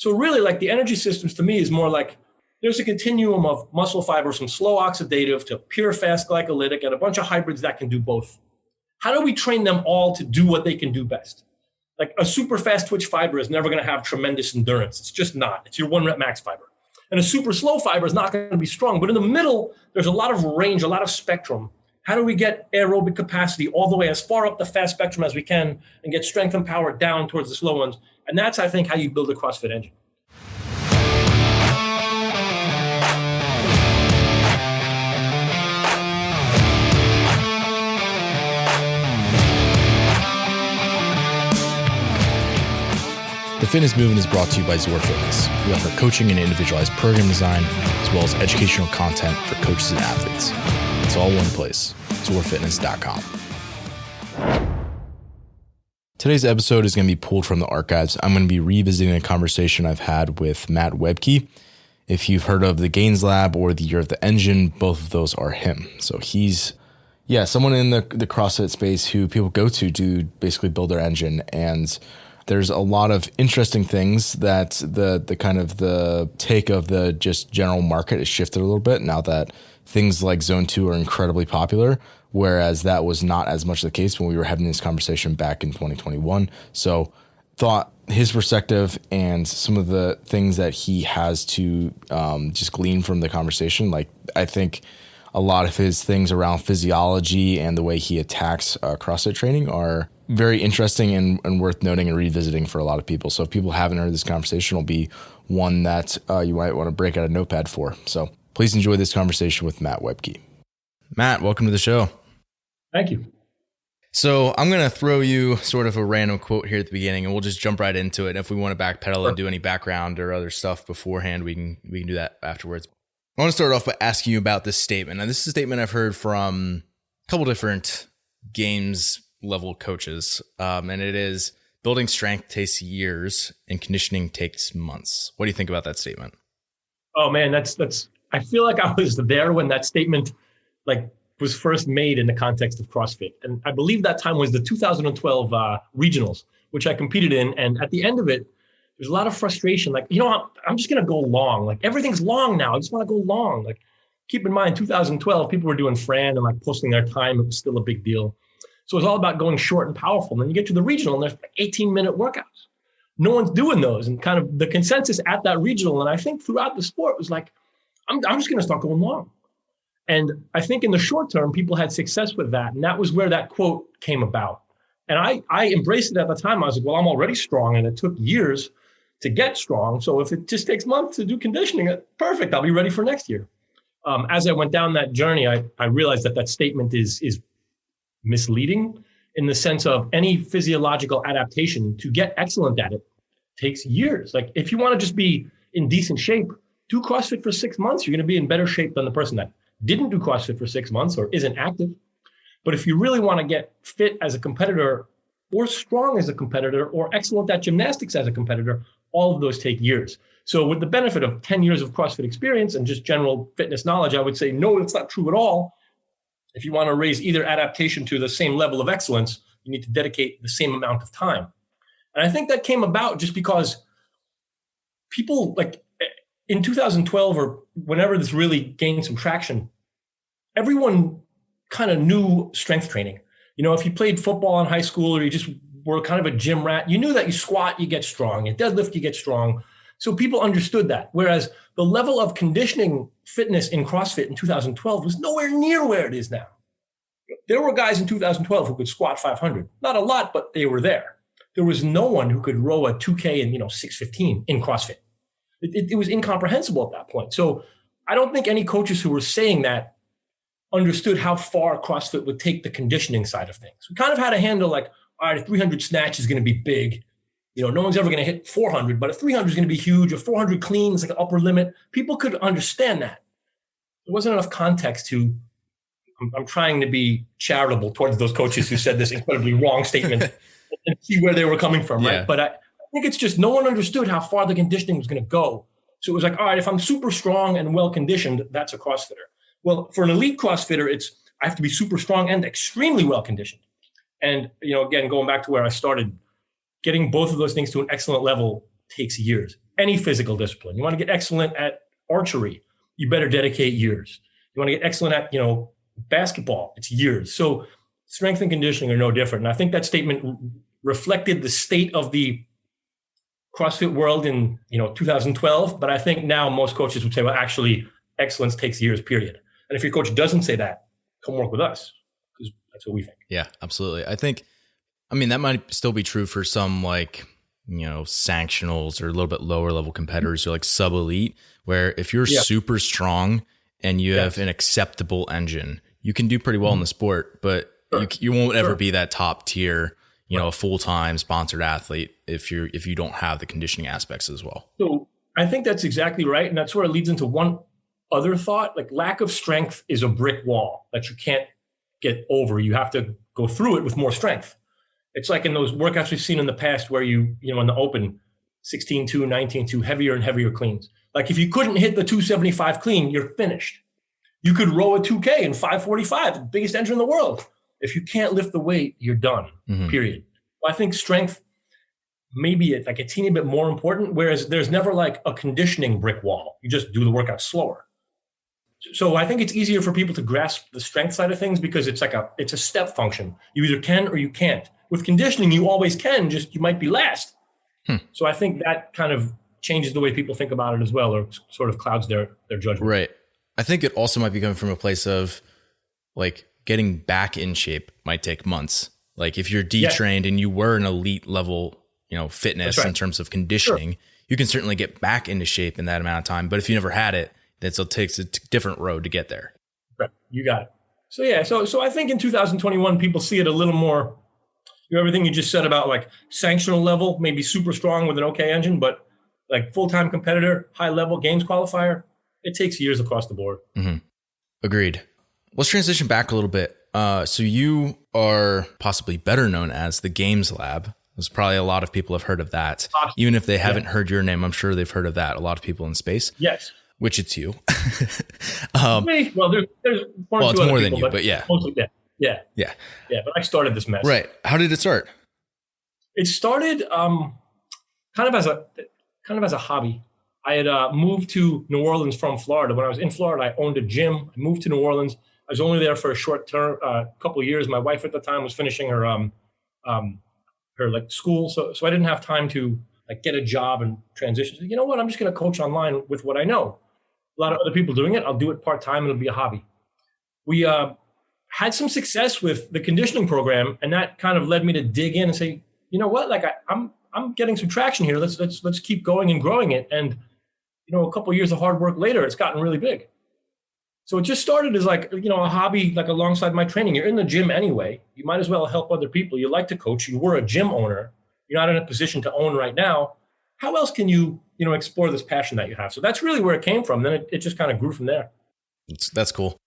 So really, like, the energy systems to me is more like there's a continuum of muscle fibers from slow oxidative to pure fast glycolytic and a bunch of hybrids that can do both. How do we train them all to do what they can do best? Like, a super fast twitch fiber is never going to have tremendous endurance. It's just not. It's your 1 rep max fiber. And a super slow fiber is not going to be strong. But in the middle, there's a lot of range, a lot of spectrum. How do we get aerobic capacity all the way as far up the fast spectrum as we can and get strength and power down towards the slow ones? And that's, I think, how you build a CrossFit engine. The Fitness Movement is brought to you by Zor Fitness. We offer coaching and individualized program design, as well as educational content for coaches and athletes. It's all one place, zorfitness.com. Today's episode is going to be pulled from the archives. I'm going to be revisiting a conversation I've had with Matt Wiebke. If you've heard of the Gains Lab or the Year of the Engine, both of those are him. So he's, someone in the CrossFit space who people go to basically build their engine. And there's a lot of interesting things that the kind of the take of the just general market has shifted a little bit now that things like Zone 2 are incredibly popular, whereas that was not as much the case when we were having this conversation back in 2021. So thought his perspective and some of the things that he has to just glean from the conversation, like I think a lot of his things around physiology and the way he attacks CrossFit training are very interesting and worth noting and revisiting for a lot of people. So if people haven't heard this conversation, it'll be one that you might want to break out a notepad for. So please enjoy this conversation with Matt Wiebke. Matt, welcome to the show. Thank you. So I'm going to throw you sort of a random quote here at the beginning, and we'll just jump right into it. And if we want to backpedal and do any background or other stuff beforehand, we can do that afterwards. I want to start off by asking you about this statement. Now, this is a statement I've heard from a couple different games level coaches, and it is building strength takes years and conditioning takes months. What do you think about that statement? Oh man, that's. I feel like I was there when that statement was first made in the context of CrossFit, and I believe that time was the 2012 regionals, which I competed in. And at the end of it, there's a lot of frustration. I'm just gonna go long. Like, everything's long now. I just want to go long. Like, keep in mind, 2012, people were doing Fran and posting their time. It was still a big deal. So it's all about going short and powerful. And then you get to the regional and there's 18-minute workouts. No one's doing those. And kind of the consensus at that regional, and I think throughout the sport, was like, I'm just going to start going long. And I think in the short term, people had success with that. And that was where that quote came about. And I embraced it at the time. I was like, well, I'm already strong. And it took years to get strong. So if it just takes months to do conditioning, perfect. I'll be ready for next year. As I went down that journey, I realized that statement is misleading in the sense of any physiological adaptation to get excellent at it takes years. Like, if you want to just be in decent shape, do CrossFit for 6 months. You're going to be in better shape than the person that didn't do CrossFit for 6 months or isn't active. But if you really want to get fit as a competitor or strong as a competitor or excellent at gymnastics as a competitor, all of those take years. So with the benefit of 10 years of CrossFit experience and just general fitness knowledge, I would say, no, it's not true at all. If you want to raise either adaptation to the same level of excellence, you need to dedicate the same amount of time. And I think that came about just because people, like, in 2012 or whenever this really gained some traction, everyone kind of knew strength training. If you played football in high school or you just were kind of a gym rat, you knew that you squat, you get strong, you deadlift, you get strong. So people understood that. Whereas the level of conditioning fitness in CrossFit in 2012 was nowhere near where it is now. There were guys in 2012 who could squat 500. Not a lot, but they were there. There was no one who could row a 2K in 6:15 in CrossFit. It was incomprehensible at that point. So I don't think any coaches who were saying that understood how far CrossFit would take the conditioning side of things. We kind of had a handle like, all right, a 300 snatch is going to be big. No one's ever going to hit 400, but a 300 is going to be huge. A 400 clean is like an upper limit. People could understand that. There wasn't enough context to, I'm trying to be charitable towards those coaches who said this incredibly wrong statement and see where they were coming from, right? Yeah. But I think it's just no one understood how far the conditioning was going to go. So it was like, all right, if I'm super strong and well-conditioned, that's a CrossFitter. Well, for an elite CrossFitter, I have to be super strong and extremely well-conditioned. And, again, going back to where I started, getting both of those things to an excellent level takes years. any physical discipline. You want to get excellent at archery, you better dedicate years. You want to get excellent at, basketball, it's years. So strength and conditioning are no different. And I think that statement reflected the state of the CrossFit world in 2012. But I think now most coaches would say, well, actually, excellence takes years, period. And if your coach doesn't say that, come work with us, because that's what we think. Yeah, absolutely. That might still be true for some sanctionals or a little bit lower level competitors or like sub elite, where if you're super strong and you have an acceptable engine, you can do pretty well in the sport, but you won't ever be that top tier, a full-time sponsored athlete if you don't have the conditioning aspects as well. So I think that's exactly right. And that's where it leads into one other thought, like lack of strength is a brick wall that you can't get over. You have to go through it with more strength. It's like in those workouts we've seen in the past where in the open, 16-2, 19-2, heavier and heavier cleans. Like if you couldn't hit the 275 clean, you're finished. You could row a 2K in 545, the biggest engine in the world. If you can't lift the weight, you're done, period. Well, I think strength maybe like a teeny bit more important, whereas there's never like a conditioning brick wall. You just do the workout slower. So I think it's easier for people to grasp the strength side of things because it's a step function. You either can or you can't. With conditioning, you always can, just you might be last. So I think that kind of changes the way people think about it as well, or sort of clouds their judgment. Right. I think it also might be coming from a place of like getting back in shape might take months. Like if you're detrained and you were an elite level, fitness in terms of conditioning, you can certainly get back into shape in that amount of time. But if you never had it, then it takes a different road to get there. Right. You got it. So I think in 2021, people see it a little more, everything you just said about like sanctional level, maybe super strong with an okay engine, but like full-time competitor, high level games qualifier, it takes years across the board. Agreed. Let's transition back a little bit. So you are possibly better known as the Games Lab. There's probably a lot of people have heard of that. Even if they haven't heard your name, I'm sure they've heard of that. A lot of people in space. Yes. Which it's you. Well, there's one or two it's other more people, than you, but yeah. Mostly, yeah. But I started this mess. Right. How did it start? It started kind of as a hobby. I had moved to New Orleans from Florida. When I was in Florida, I owned a gym. I moved to New Orleans. I was only there for a short term, couple of years. My wife at the time was finishing her like school, so I didn't have time to like get a job and transition. So, you know what? I'm just going to coach online with what I know. A lot of other people doing it. I'll do it part time. It'll be a hobby. We had some success with the conditioning program, and that kind of led me to dig in and say, you know what? Like I'm getting some traction here. Let's keep going and growing it. And a couple of years of hard work later, it's gotten really big. So it just started as like, a hobby, like alongside my training. You're in the gym anyway. You might as well help other people. You like to coach. You were a gym owner. You're not in a position to own right now. How else can you, explore this passion that you have? So that's really where it came from. Then it just kind of grew from there. That's cool.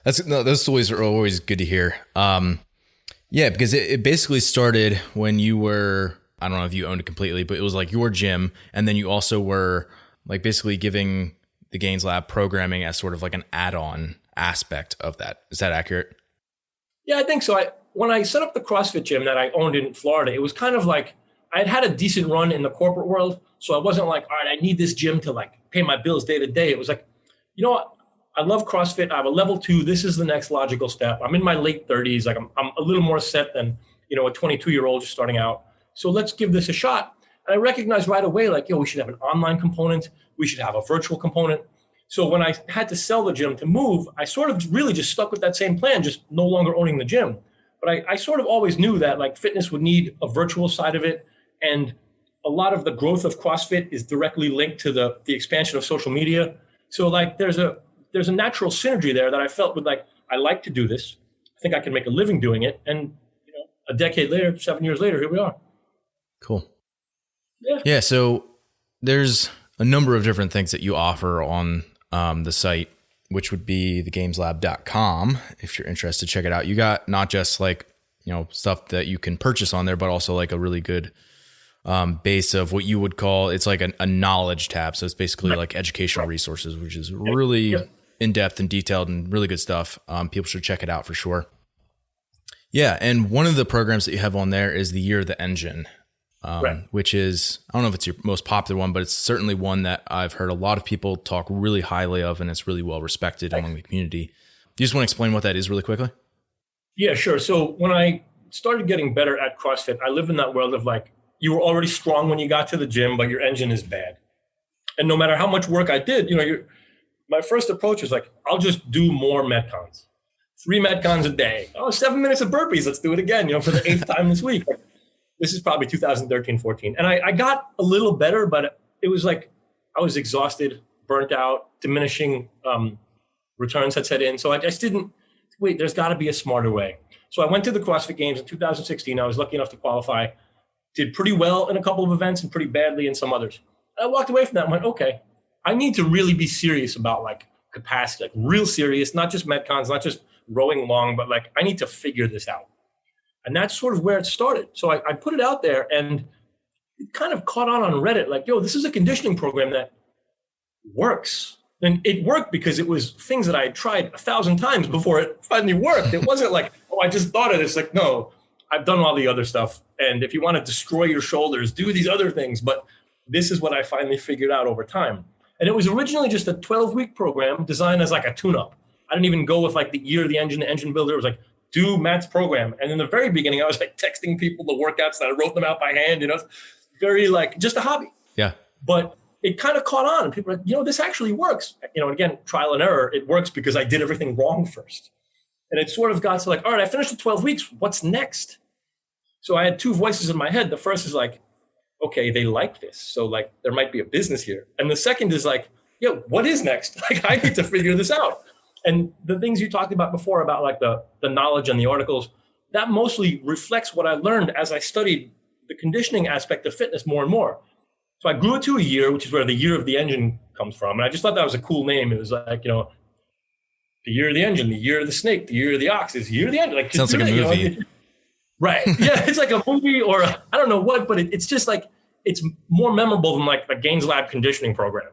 Those stories are always good to hear. Because it basically started when you were, I don't know if you owned it completely, but it was like your gym. And then you also were like basically giving the Gains Lab programming as sort of like an add-on aspect of that. Is that accurate? Yeah, I think so. When I set up the CrossFit gym that I owned in Florida, it was kind of like I had a decent run in the corporate world. So I wasn't like, all right, I need this gym to like pay my bills day to day. It was like, you know what? I love CrossFit. I have a level 2. This is the next logical step. I'm in my late 30s. Like I'm a little more set than, a 22-year-old just starting out. So let's give this a shot. And I recognized right away, like, we should have an online component. We should have a virtual component. So when I had to sell the gym to move, I sort of really just stuck with that same plan, just no longer owning the gym. But I sort of always knew that like fitness would need a virtual side of it. And a lot of the growth of CrossFit is directly linked to the expansion of social media. So like there's a natural synergy there that I felt with like, I like to do this. I think I can make a living doing it. And a decade later, 7 years later, here we are. Cool. Yeah. So there's a number of different things that you offer on the site, which would be thegameslab.com. If you're interested, check it out. You got not just like, stuff that you can purchase on there, but also like a really good base of what you would call, it's like a knowledge tab. So it's basically like educational resources, which is really in-depth and detailed and really good stuff. People should check it out for sure. Yeah. And one of the programs that you have on there is the Year of the Engine. Right. which is, I don't know if it's your most popular one, but it's certainly one that I've heard a lot of people talk really highly of, and it's really well respected among the community. You just want to explain what that is really quickly? Yeah, sure. So when I started getting better at CrossFit, I lived in that world of like, you were already strong when you got to the gym, but your engine is bad. And no matter how much work I did, my first approach was like, I'll just do more MetCons. 3 MetCons a day. Oh, 7 minutes of burpees. Let's do it again, for the 8th time this week. This is probably 2013, 14. And I got a little better, but it was like I was exhausted, burnt out, diminishing returns had set in. So I just didn't, wait, there's got to be a smarter way. So I went to the CrossFit Games in 2016. I was lucky enough to qualify, did pretty well in a couple of events and pretty badly in some others. I walked away from that and went, okay, I need to really be serious about like capacity, like real serious, not just MetCons, not just rowing long, but like I need to figure this out. And that's sort of where it started. So I put it out there and it kind of caught on Reddit, like, yo, this is a conditioning program that works. And it worked because it was things that I had tried 1,000 times before it finally worked. It wasn't like, oh, I just thought of this. Like, no, I've done all the other stuff. And if you want to destroy your shoulders, do these other things. But this is what I finally figured out over time. And it was originally just a 12-week program designed as like a tune-up. I didn't even go with like the year of the engine builder. It was like, do Matt's program. And in the very beginning, I was like texting people the workouts that I wrote them out by hand, very like just a hobby. Yeah. But it kind of caught on and people were like, this actually works. Again, trial and error. It works because I did everything wrong first. And it sort of got to like, all right, I finished the 12 weeks. What's next? So I had 2 voices in my head. The first is like, okay, they like this. So like there might be a business here. And the second is like, what is next? Like I need to figure this out. And the things you talked about before about like the knowledge and the articles, that mostly reflects what I learned as I studied the conditioning aspect of fitness more and more. So I grew it to a year, which is where the year of the engine comes from. And I just thought that was a cool name. It was like, the year of the engine, the year of the snake, the year of the ox, is the year of the engine. Like, sounds like a movie. Right. Yeah, it's like a movie or I don't know what, but it's just like, it's more memorable than like the Gaines Lab conditioning program.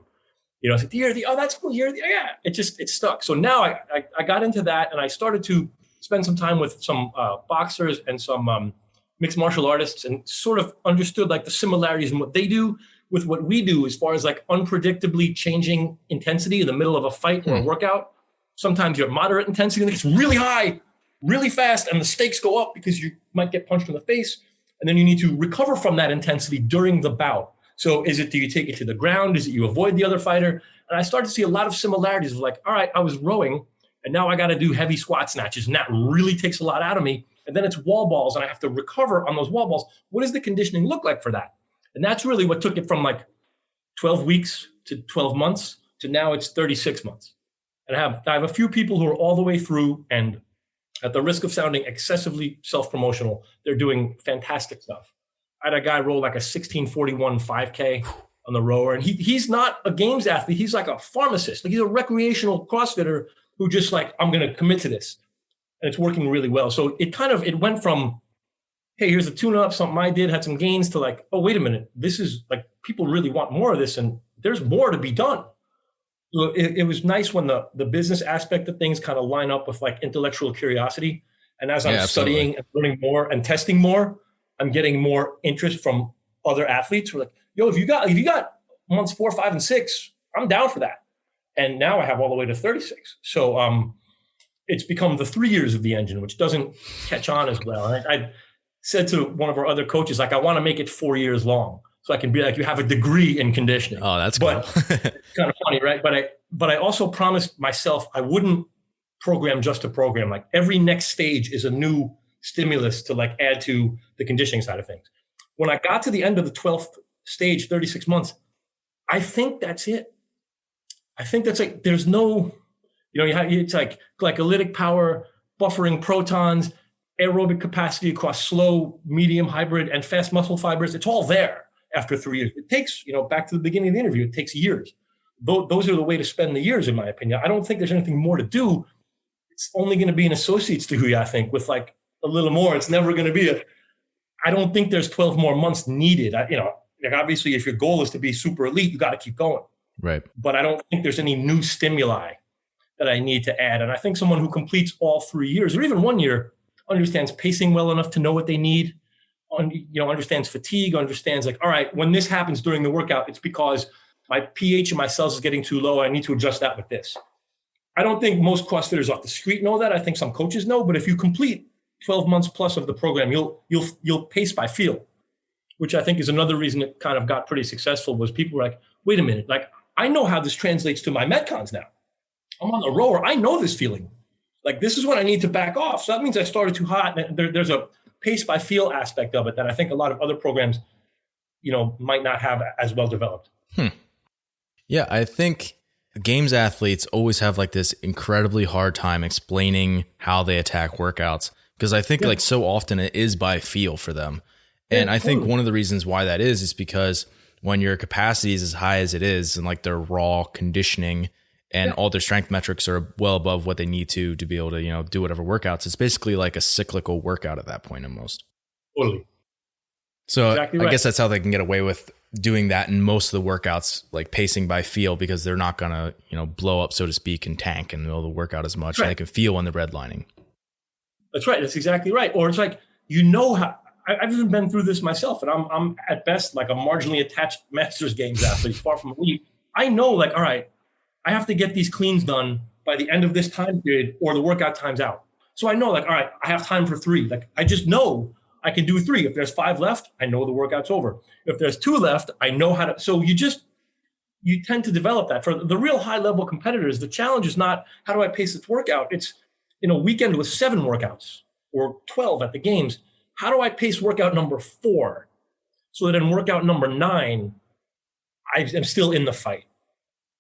It's like the year of the, oh, that's cool. Year of the, yeah, it stuck. So now I got into that and I started to spend some time with some boxers and some mixed martial artists and sort of understood like the similarities in what they do with what we do as far as like unpredictably changing intensity in the middle of a fight or a workout. Sometimes you're moderate intensity and it gets really high, really fast, and the stakes go up because you might get punched in the face. And then you need to recover from that intensity during the bout. So do you take it to the ground? Is it you avoid the other fighter? And I started to see a lot of similarities of like, all right, I was rowing and now I got to do heavy squat snatches. And that really takes a lot out of me. And then it's wall balls and I have to recover on those wall balls. What does the conditioning look like for that? And that's really what took it from like 12 weeks to 12 months to now it's 36 months. And I have a few people who are all the way through, and at the risk of sounding excessively self-promotional, they're doing fantastic stuff. I had a guy roll like a 1641 5K on the rower, and he's not a games athlete. He's like a pharmacist. Like he's a recreational CrossFitter who just like, I'm going to commit to this. And it's working really well. So it went from, hey, here's a tune-up, something I did, had some gains, to like, oh, wait a minute. This is like, people really want more of this, and there's more to be done. So it was nice when the business aspect of things kind of line up with like intellectual curiosity. And as I'm studying and learning more and testing more, I'm getting more interest from other athletes who are like, yo, if you got months 4, 5, and 6, I'm down for that. And now I have all the way to 36. So it's become the 3 years of the engine, which doesn't catch on as well. And I said to one of our other coaches, like, I want to make it 4 years long. So I can be like, you have a degree in conditioning. Oh, that's cool. But it's kind of funny, right? But I also promised myself I wouldn't program just to program. Like every next stage is a new stimulus to like add to the conditioning side of things. When I got to the end of the 12th stage, 36 months, I think that's it. I think that's like, there's no, it's like glycolytic power, buffering protons, aerobic capacity across slow, medium, hybrid, and fast muscle fibers. It's all there after 3 years. It takes, back to the beginning of the interview, it takes years. Those are the way to spend the years, in my opinion. I don't think there's anything more to do. It's only going to be an associate's degree, I think, with like a little more. It's never going to be I don't think there's 12 more months needed. Like obviously if your goal is to be super elite, you got to keep going. Right. But I don't think there's any new stimuli that I need to add. And I think someone who completes all 3 years or even 1 year understands pacing well enough to know what they need, understands fatigue, understands like, all right, when this happens during the workout, it's because my pH in my cells is getting too low. I need to adjust that with this. I don't think most CrossFitters off the street know that. I think some coaches know, but if you complete 12 months plus of the program, you'll pace by feel, which I think is another reason it kind of got pretty successful. Was people were like, wait a minute, like I know how this translates to my MetCons now. I'm on the rower. I know this feeling. Like this is when I need to back off. So that means I started too hot. There's a pace by feel aspect of it that I think a lot of other programs, might not have as well developed. Yeah, I think games athletes always have like this incredibly hard time explaining how they attack workouts, because I think like so often it is by feel for them. And I think one of the reasons why that is because when your capacity is as high as it is and like their raw conditioning and all their strength metrics are well above what they need to be able to, do whatever workouts, it's basically like a cyclical workout at that point almost. Totally. So exactly right. I guess that's how they can get away with doing that in most of the workouts, like pacing by feel, because they're not going to, blow up, so to speak, and tank and the workout as much. Right. They can feel when they're redlining. That's right. That's exactly right. Or it's like, how I've even been through this myself, and I'm at best like a marginally attached Masters Games athlete, far from elite. I know, like, all right, I have to get these cleans done by the end of this time period, or the workout time's out. So I know, like, all right, I have time for 3. Like, I just know I can do 3. If there's 5 left, I know the workout's over. If there's 2 left, I know how to. So you tend to develop that. For the real high level competitors, the challenge is not how do I pace this workout? It's weekend with 7 workouts or 12 at the games. How do I pace workout number 4 so that in workout number 9, I am still in the fight?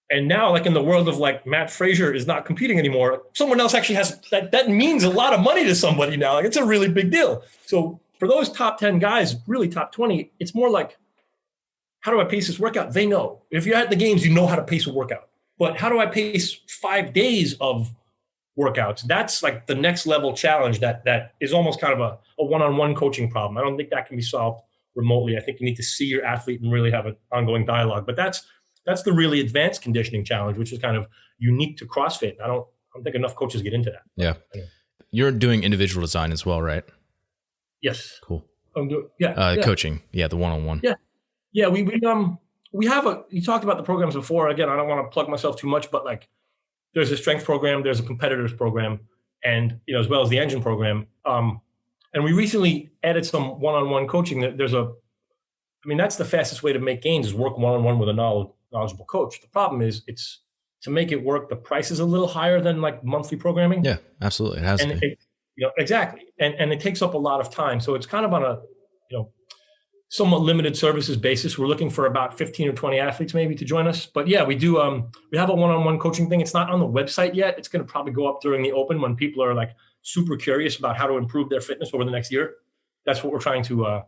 And now, like in the world of like Matt Frazier is not competing anymore, someone else actually has that means a lot of money to somebody now. Like it's a really big deal. So for those top 10 guys, really top 20, it's more like, how do I pace this workout? They know. If you're at the games, you know how to pace a workout. But how do I pace 5 days of workouts? That's like the next level challenge that is almost kind of a one-on-one coaching problem. I don't think that can be solved remotely. I think you need to see your athlete and really have an ongoing dialogue. But that's the really advanced conditioning challenge, which is kind of unique to CrossFit. I don't think enough coaches get into that. Yeah. Anyway. You're doing individual design as well, right? Yes. Cool. Yeah. Coaching. Yeah. The one-on-one. Yeah. Yeah. We have you talked about the programs before. Again, I don't want to plug myself too much, but like there's a strength program, there's a competitors program, and, as well as the engine program. And we recently added some one-on-one coaching. That's the fastest way to make gains is work one-on-one with a knowledgeable coach. The problem is it's to make it work. The price is a little higher than like monthly programming. Yeah, absolutely. It has to be. Exactly. And it takes up a lot of time. So it's kind of on a, somewhat limited services basis. We're looking for about 15 or 20 athletes maybe to join us. But yeah, we do. We have a one-on-one coaching thing. It's not on the website yet. It's going to probably go up during the open when people are like super curious about how to improve their fitness over the next year. That's what we're trying to,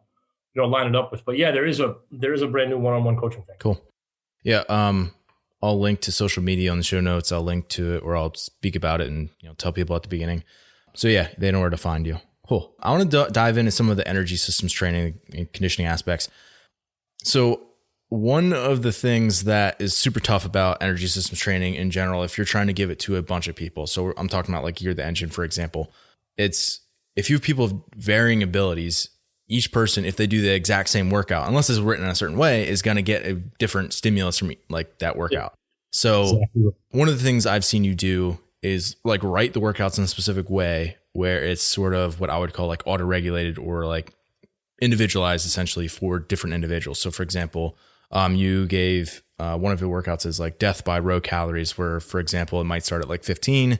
line it up with. But yeah, there is a brand new one-on-one coaching thing. Cool. Yeah. I'll link to social media on the show notes. I'll link to it, or I'll speak about it and tell people at the beginning. So yeah, they know where to find you. Cool. I want to dive into some of the energy systems training and conditioning aspects. So one of the things that is super tough about energy systems training in general, if you're trying to give it to a bunch of people, so I'm talking about like you're the engine, for example, it's if you have people of varying abilities, each person, if they do the exact same workout, unless it's written in a certain way, is going to get a different stimulus from like that workout. Yeah. So exactly. One of the things I've seen you do is like write the workouts in a specific way where it's sort of what I would call like auto-regulated or like individualized essentially for different individuals. So for example, you gave one of your workouts is like death by row calories, where for example, it might start at like 15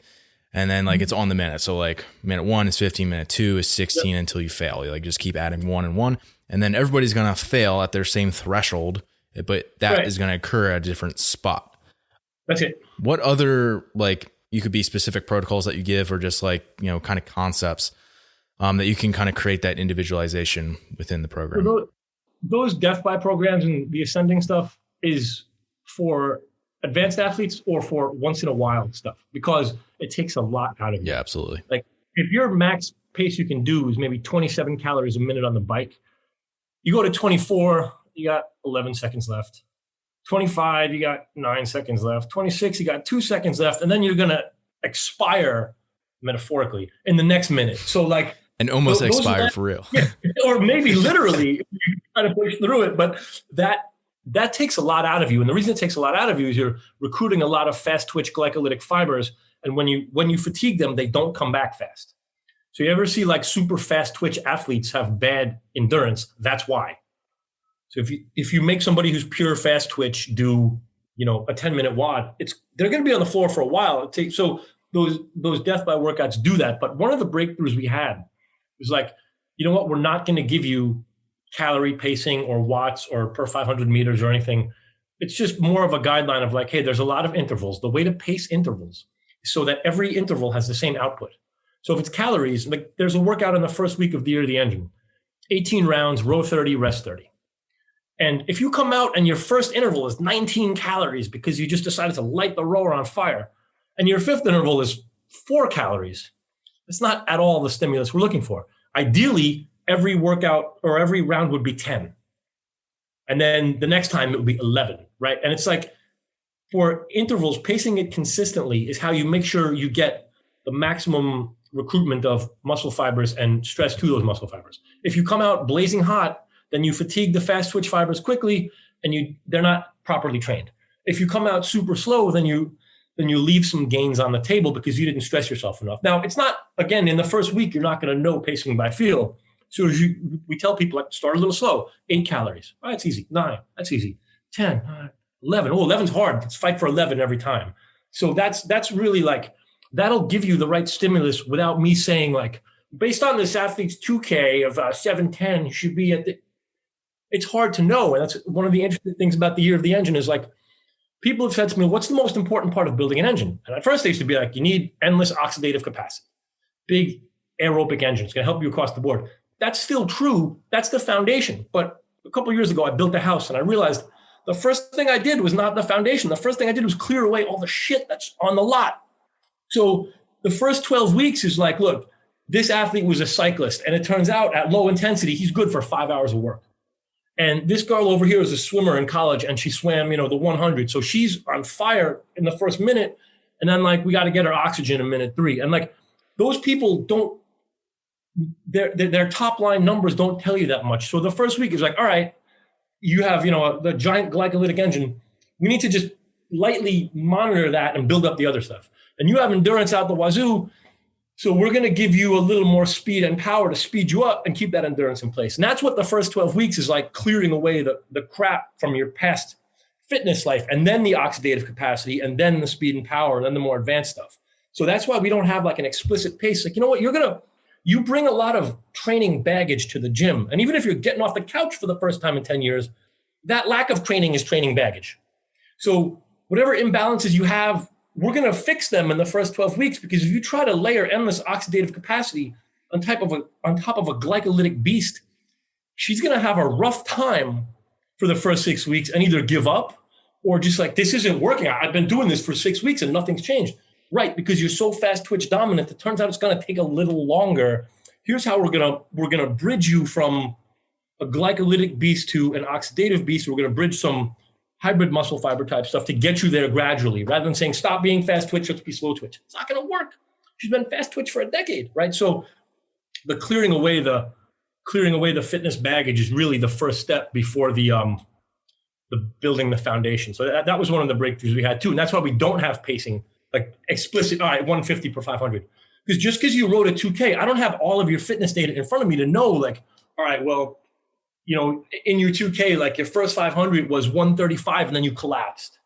and then like it's on the minute. So like minute 1 is 15, minute 2 is 16 until you fail. You like just keep adding 1 and 1. And then everybody's going to fail at their same threshold, but that is going to occur at a different spot. That's it. What other like, you could be specific protocols that you give or just like, kind of concepts that you can kind of create that individualization within the program. So those death by programs and the ascending stuff is for advanced athletes or for once in a while stuff, because it takes a lot out of you. Yeah, absolutely. Like if your max pace you can do is maybe 27 calories a minute on the bike, you go to 24, you got 11 seconds left. 25, you got 9 seconds left. 26, you got 2 seconds left. And then you're going to expire, metaphorically, in the next minute. So like And almost Those expired for real. Yeah, or maybe literally you try to push through it, but that takes a lot out of you. And the reason it takes a lot out of you is you're recruiting a lot of fast twitch glycolytic fibers. And when you fatigue them, they don't come back fast. So you ever see like super fast twitch athletes have bad endurance? That's why. So if you make somebody who's pure fast twitch do, a 10-minute WOD, they're going to be on the floor for a while. So those death by workouts do that. But one of the breakthroughs we had was like, you know what? We're not going to give you calorie pacing or watts or per 500 meters or anything. It's just more of a guideline of like, hey, there's a lot of intervals. The way to pace intervals is so that every interval has the same output. So if it's calories, like there's a workout in the first week of the year of the engine, 18 rounds, row 30, rest 30. And if you come out and your first interval is 19 calories because you just decided to light the rower on fire, and your fifth interval is 4 calories, it's not at all the stimulus we're looking for. Ideally, every workout or every round would be 10. And then the next time it would be 11, right? And it's like for intervals, pacing it consistently is how you make sure you get the maximum recruitment of muscle fibers and stress to those muscle fibers. If you come out blazing hot, then you fatigue the fast twitch fibers quickly and they're not properly trained. If you come out super slow, then you leave some gains on the table because you didn't stress yourself enough. Now, it's not, again, in the first week, you're not going to know pacing by feel. So we tell people, like, start a little slow, 8 calories. Oh, that's easy. 9, that's easy. 10, 11. Oh, 11's hard. Let's fight for 11 every time. So that's really like, that'll give you the right stimulus without me saying like, based on this athlete's 2K of 7:10, you should be it's hard to know. And that's one of the interesting things about the year of the engine is like, people have said to me, what's the most important part of building an engine? And at first they used to be like, you need endless oxidative capacity. Big aerobic engine. It's going to help you across the board. That's still true. That's the foundation. But a couple of years ago, I built a house and I realized the first thing I did was not the foundation. The first thing I did was clear away all the shit that's on the lot. So the first 12 weeks is like, look, this athlete was a cyclist. And it turns out at low intensity, he's good for 5 hours of work. And this girl over here is a swimmer in college and she swam, the 100. So she's on fire in the first minute. And then like, we got to get her oxygen in minute 3. And like, those people don't, their top line numbers don't tell you that much. So the first week is like, all right, you have, the giant glycolytic engine. We need to just lightly monitor that and build up the other stuff. And you have endurance out the wazoo. So we're going to give you a little more speed and power to speed you up and keep that endurance in place. And that's what the first 12 weeks is like, clearing away the crap from your past fitness life, and then the oxidative capacity, and then the speed and power, and then the more advanced stuff. So that's why we don't have like an explicit pace. Like, you know what, you bring a lot of training baggage to the gym. And even if you're getting off the couch for the first time in 10 years, that lack of training is training baggage. So whatever imbalances you have, we're going to fix them in the first 12 weeks, because if you try to layer endless oxidative capacity on top of a glycolytic beast, she's going to have a rough time for the first 6 weeks and either give up or just like, this isn't working. I've been doing this for 6 weeks and nothing's changed. Right, because you're so fast twitch dominant, it turns out it's going to take a little longer. Here's how we're going to bridge you from a glycolytic beast to an oxidative beast. We're going to bridge some hybrid muscle fiber type stuff to get you there gradually, rather than saying, stop being fast twitch, let's be slow twitch. It's not going to work. She's been fast twitch for a decade, right? So the clearing away the fitness baggage is really the first step before the building the foundation. So that was one of the breakthroughs we had too. And that's why we don't have pacing, like explicit, all right, 150 per 500. Because just because you wrote a 2K, I don't have all of your fitness data in front of me to know, like, all right, well, in your 2K, like your first 500 was 135 and then you collapsed,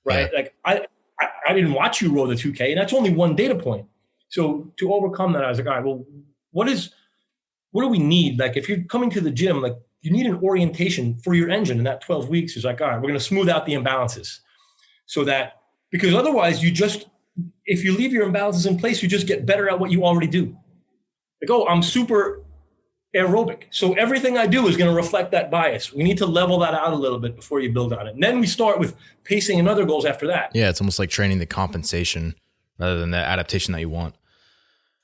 right? Yeah. Like I didn't watch you row the 2K, and that's only one data point. So to overcome that, I was like, all right, well, what do we need? Like if you're coming to the gym, like you need an orientation for your engine, and that 12 weeks is like, all right, we're going to smooth out the imbalances so that, because otherwise if you leave your imbalances in place, you just get better at what you already do. Like, oh, I'm super aerobic, so everything I do is going to reflect that bias. We need to level that out a little bit before you build on it. And then we start with pacing and other goals after that. Yeah, it's almost like training the compensation rather than the adaptation that you want.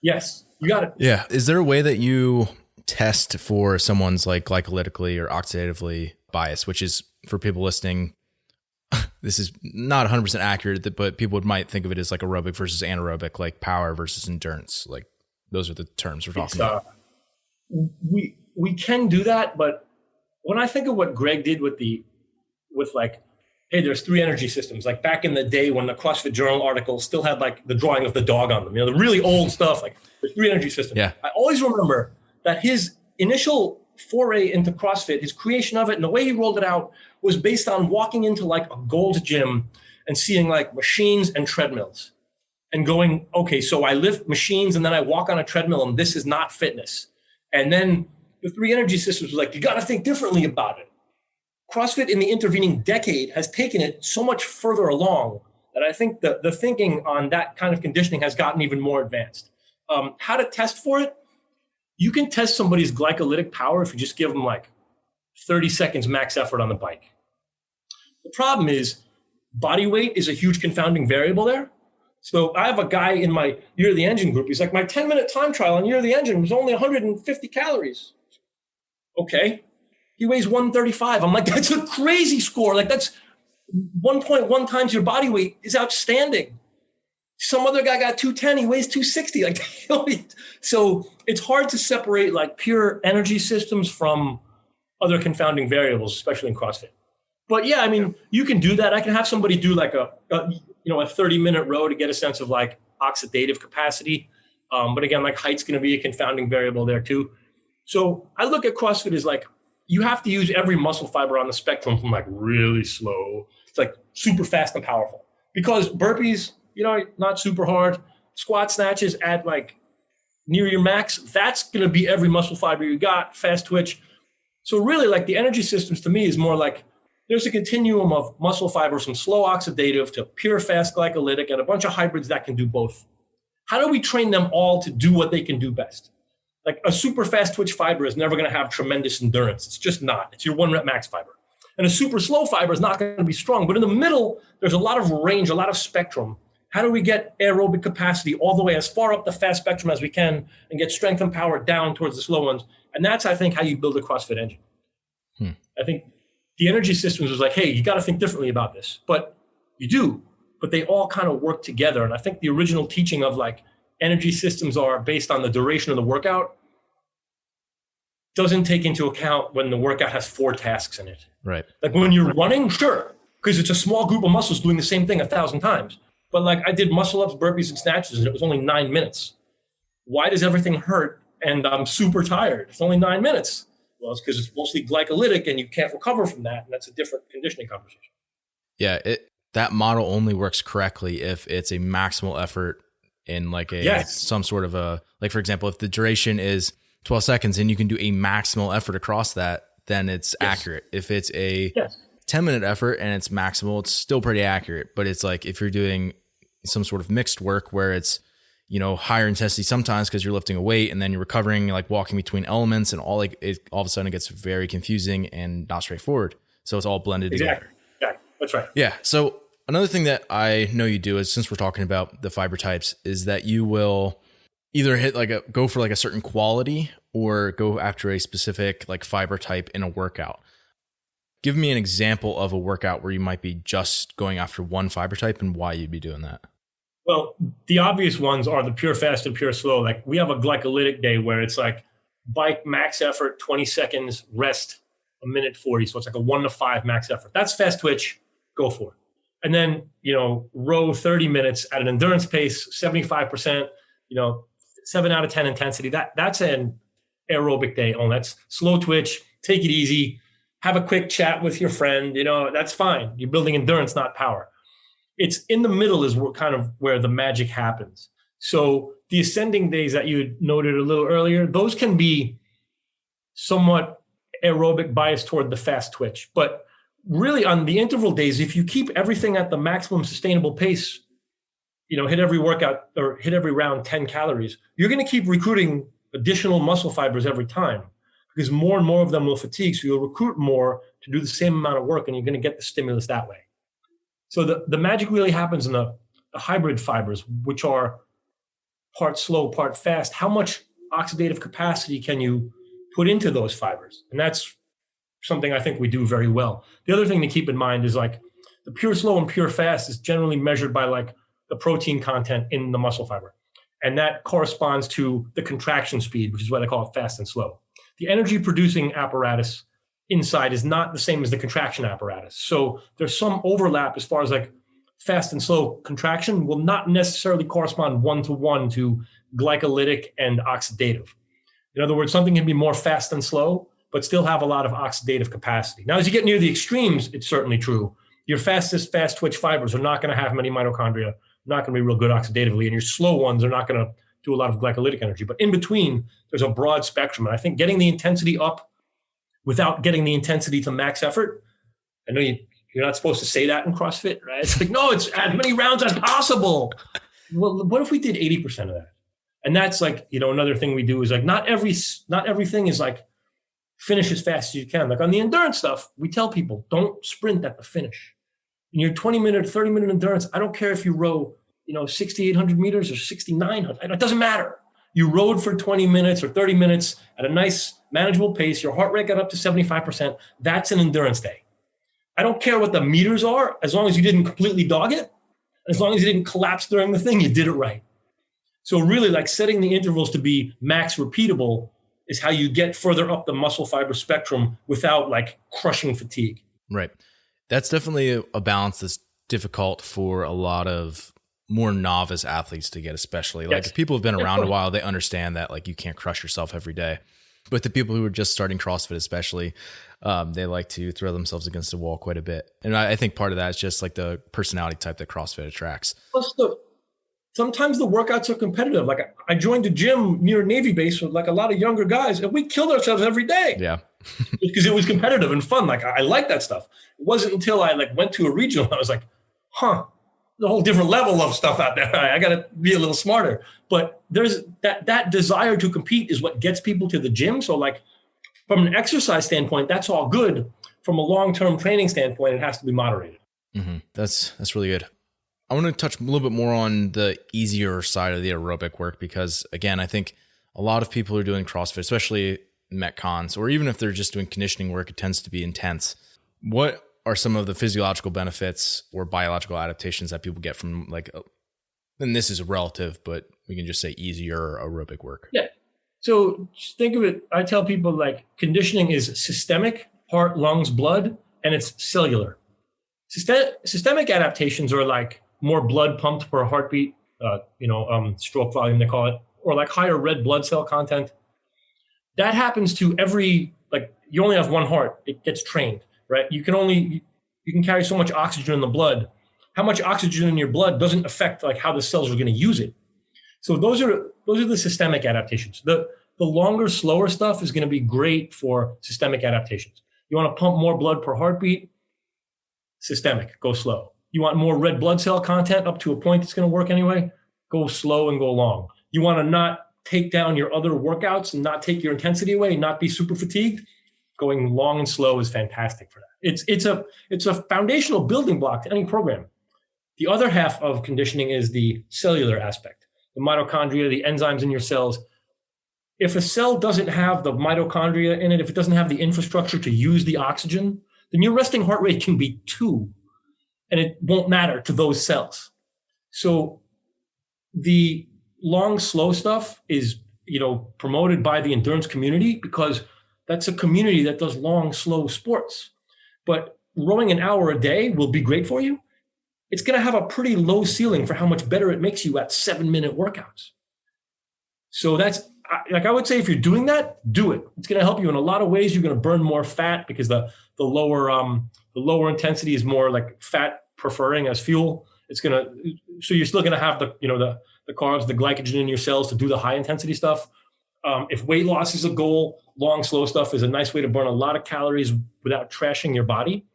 Yes, you got it. Yeah. Is there a way that you test for someone's like glycolytically or oxidatively bias, which is, for people listening, this is not 100% accurate, but people might think of it as like aerobic versus anaerobic, like power versus endurance. Like those are the terms we're talking about. we can do that, but when I think of what Greg did with like, hey, there's 3 energy systems. Like back in the day when the CrossFit Journal articles still had like the drawing of the dog on them, the really old stuff, like there's 3 energy systems. Yeah. I always remember that his initial foray into CrossFit, his creation of it and the way he rolled it out was based on walking into like a Gold's Gym and seeing like machines and treadmills and going, okay, so I lift machines and then I walk on a treadmill and this is not fitness. And then the 3 energy systems was like, you got to think differently about it. CrossFit in the intervening decade has taken it so much further along that I think the thinking on that kind of conditioning has gotten even more advanced. How to test for it? You can test somebody's glycolytic power if you just give them like 30 seconds max effort on the bike. The problem is body weight is a huge confounding variable there. So I have a guy in my Year of the Engine group. He's like, my 10-minute time trial on Year of the Engine was only 150 calories. Okay. He weighs 135. I'm like, that's a crazy score. Like that's 1.1 times your body weight is outstanding. Some other guy got 210. He weighs 260. Like, so it's hard to separate like pure energy systems from other confounding variables, especially in CrossFit. But yeah, I mean, you can do that. I can have somebody do like a 30-minute row to get a sense of like oxidative capacity. But again, like height's going to be a confounding variable there too. So I look at CrossFit as like, you have to use every muscle fiber on the spectrum from like really slow to like super fast and powerful. Because burpees, not super hard. Squat snatches at like near your max, that's going to be every muscle fiber you got, fast twitch. So really like the energy systems to me is more like there's a continuum of muscle fibers from slow oxidative to pure fast glycolytic and a bunch of hybrids that can do both. How do we train them all to do what they can do best? Like a super fast twitch fiber is never going to have tremendous endurance. It's just not. It's your 1 rep max fiber. And a super slow fiber is not going to be strong. But in the middle, there's a lot of range, a lot of spectrum. How do we get aerobic capacity all the way as far up the fast spectrum as we can and get strength and power down towards the slow ones? And that's, I think, how you build a CrossFit engine. I think the energy systems was like, hey, you got to think differently about this. But you do. But they all kind of work together. And I think the original teaching of like energy systems are based on the duration of the workout doesn't take into account when the workout has 4 tasks in it. Right. Like when you're running, sure, because it's a small group of muscles doing the same thing 1,000 times. But like I did muscle ups, burpees, and snatches, and it was only 9 minutes. Why does everything hurt and I'm super tired? It's only 9 minutes. Well, it's because it's mostly glycolytic and you can't recover from that. And that's a different conditioning conversation. Yeah, that model only works correctly if it's a maximal effort in like some sort of a, like for example, if the duration is 12 seconds and you can do a maximal effort across that, then it's accurate. If it's a 10-minute effort and it's maximal, it's still pretty accurate. But it's like if you're doing some sort of mixed work where it's, higher intensity sometimes because you're lifting a weight and then you're recovering, like walking between elements and all of a sudden it gets very confusing and not straightforward. So it's all blended together. Yeah, that's right. Yeah. So another thing that I know you do is, since we're talking about the fiber types, is that you will either go for like a certain quality or go after a specific like fiber type in a workout. Give me an example of a workout where you might be just going after one fiber type and why you'd be doing that. Well, the obvious ones are the pure fast and pure slow. Like we have a glycolytic day where it's like bike max effort, 20 seconds, rest, 1:40. So it's like a 1 to 5 max effort. That's fast twitch, go for it. And then, row 30 minutes at an endurance pace, 75%, 7 out of 10 intensity. That's an aerobic day. Oh, that's slow twitch, take it easy, have a quick chat with your friend, that's fine. You're building endurance, not power. It's in the middle is where the magic happens. So the ascending days that you noted a little earlier, those can be somewhat aerobic bias toward the fast twitch. But really on the interval days, if you keep everything at the maximum sustainable pace, hit every workout or hit every round 10 calories, you're going to keep recruiting additional muscle fibers every time because more and more of them will fatigue. So you'll recruit more to do the same amount of work and you're going to get the stimulus that way. So the magic really happens in the hybrid fibers, which are part slow, part fast. How much oxidative capacity can you put into those fibers? And that's something I think we do very well. The other thing to keep in mind is like the pure slow and pure fast is generally measured by like the protein content in the muscle fiber. And that corresponds to the contraction speed, which is why they call it fast and slow. The energy producing apparatus inside is not the same as the contraction apparatus. So there's some overlap as far as like fast and slow contraction will not necessarily correspond one-to-one to glycolytic and oxidative. In other words, something can be more fast and slow, but still have a lot of oxidative capacity. Now, as you get near the extremes, it's certainly true. Your fastest fast twitch fibers are not going to have many mitochondria, not going to be real good oxidatively, and your slow ones are not going to do a lot of glycolytic energy. But in between, there's a broad spectrum. And I think getting the intensity up without getting the intensity to max effort, I know you're not supposed to say that in CrossFit, right? It's like, no, it's as many rounds as possible. Well, what if we did 80% of that? And that's like, another thing we do is like, not everything is like finish as fast as you can. Like on the endurance stuff, we tell people, don't sprint at the finish. In your 20-minute, 30-minute endurance, I don't care if you row, 6,800 meters or 6,900. It doesn't matter. You rode for 20 minutes or 30 minutes at a nice, manageable pace. Your heart rate got up to 75%. That's an endurance day. I don't care what the meters are, as long as you didn't completely dog it. As long as you didn't collapse during the thing, you did it right. So really, like setting the intervals to be max repeatable is how you get further up the muscle fiber spectrum without like crushing fatigue. Right. That's definitely a balance that's difficult for a lot of more novice athletes to get, especially like if people have been around a while, they understand that like you can't crush yourself every day. But the people who are just starting CrossFit, especially, they like to throw themselves against the wall quite a bit. And I think part of that is just like the personality type that CrossFit attracts. Plus, sometimes the workouts are competitive. Like I joined a gym near a Navy base with like a lot of younger guys, and we killed ourselves every day. Yeah. Because it was competitive and fun. Like I like that stuff. It wasn't until I like went to a regional, I was like, there's a whole different level of stuff out there. I got to be a little smarter. But there's that desire to compete is what gets people to the gym. So like from an exercise standpoint, that's all good. From a long-term training standpoint, it has to be moderated. Mm-hmm. That's really good. I want to touch a little bit more on the easier side of the aerobic work, because again, I think a lot of people who are doing CrossFit, especially MetCons, or even if they're just doing conditioning work, it tends to be intense. What are some of the physiological benefits or biological adaptations that people get from like, and this is relative, but we can just say easier aerobic work? Yeah. So just think of it. I tell people like conditioning is systemic, heart, lungs, blood, and it's cellular. Systemic adaptations are like more blood pumped per heartbeat, stroke volume, they call it, or like higher red blood cell content. That happens to you only have one heart. It gets trained, right? You can carry so much oxygen in the blood. How much oxygen in your blood doesn't affect like how the cells are going to use it. So those are the systemic adaptations. The longer, slower stuff is going to be great for systemic adaptations. You want to pump more blood per heartbeat? Systemic, go slow. You want more red blood cell content up to a point that's going to work anyway? Go slow and go long. You want to not take down your other workouts and not take your intensity away, not be super fatigued? Going long and slow is fantastic for that. It's a foundational building block to any program. The other half of conditioning is the cellular aspect, the mitochondria, the enzymes in your cells. If a cell doesn't have the mitochondria in it, if it doesn't have the infrastructure to use the oxygen, then your resting heart rate can be 2, and it won't matter to those cells. So the long, slow stuff is, promoted by the endurance community because that's a community that does long, slow sports. But rowing an hour a day will be great for you. It's going to have a pretty low ceiling for how much better it makes you at 7-minute workouts. So that's like, I would say if you're doing that, do it. It's going to help you in a lot of ways. You're going to burn more fat because the lower intensity is more like fat preferring as fuel. So you're still going to have the carbs, the glycogen in your cells to do the high intensity stuff. If weight loss is a goal, long, slow stuff is a nice way to burn a lot of calories without trashing your body.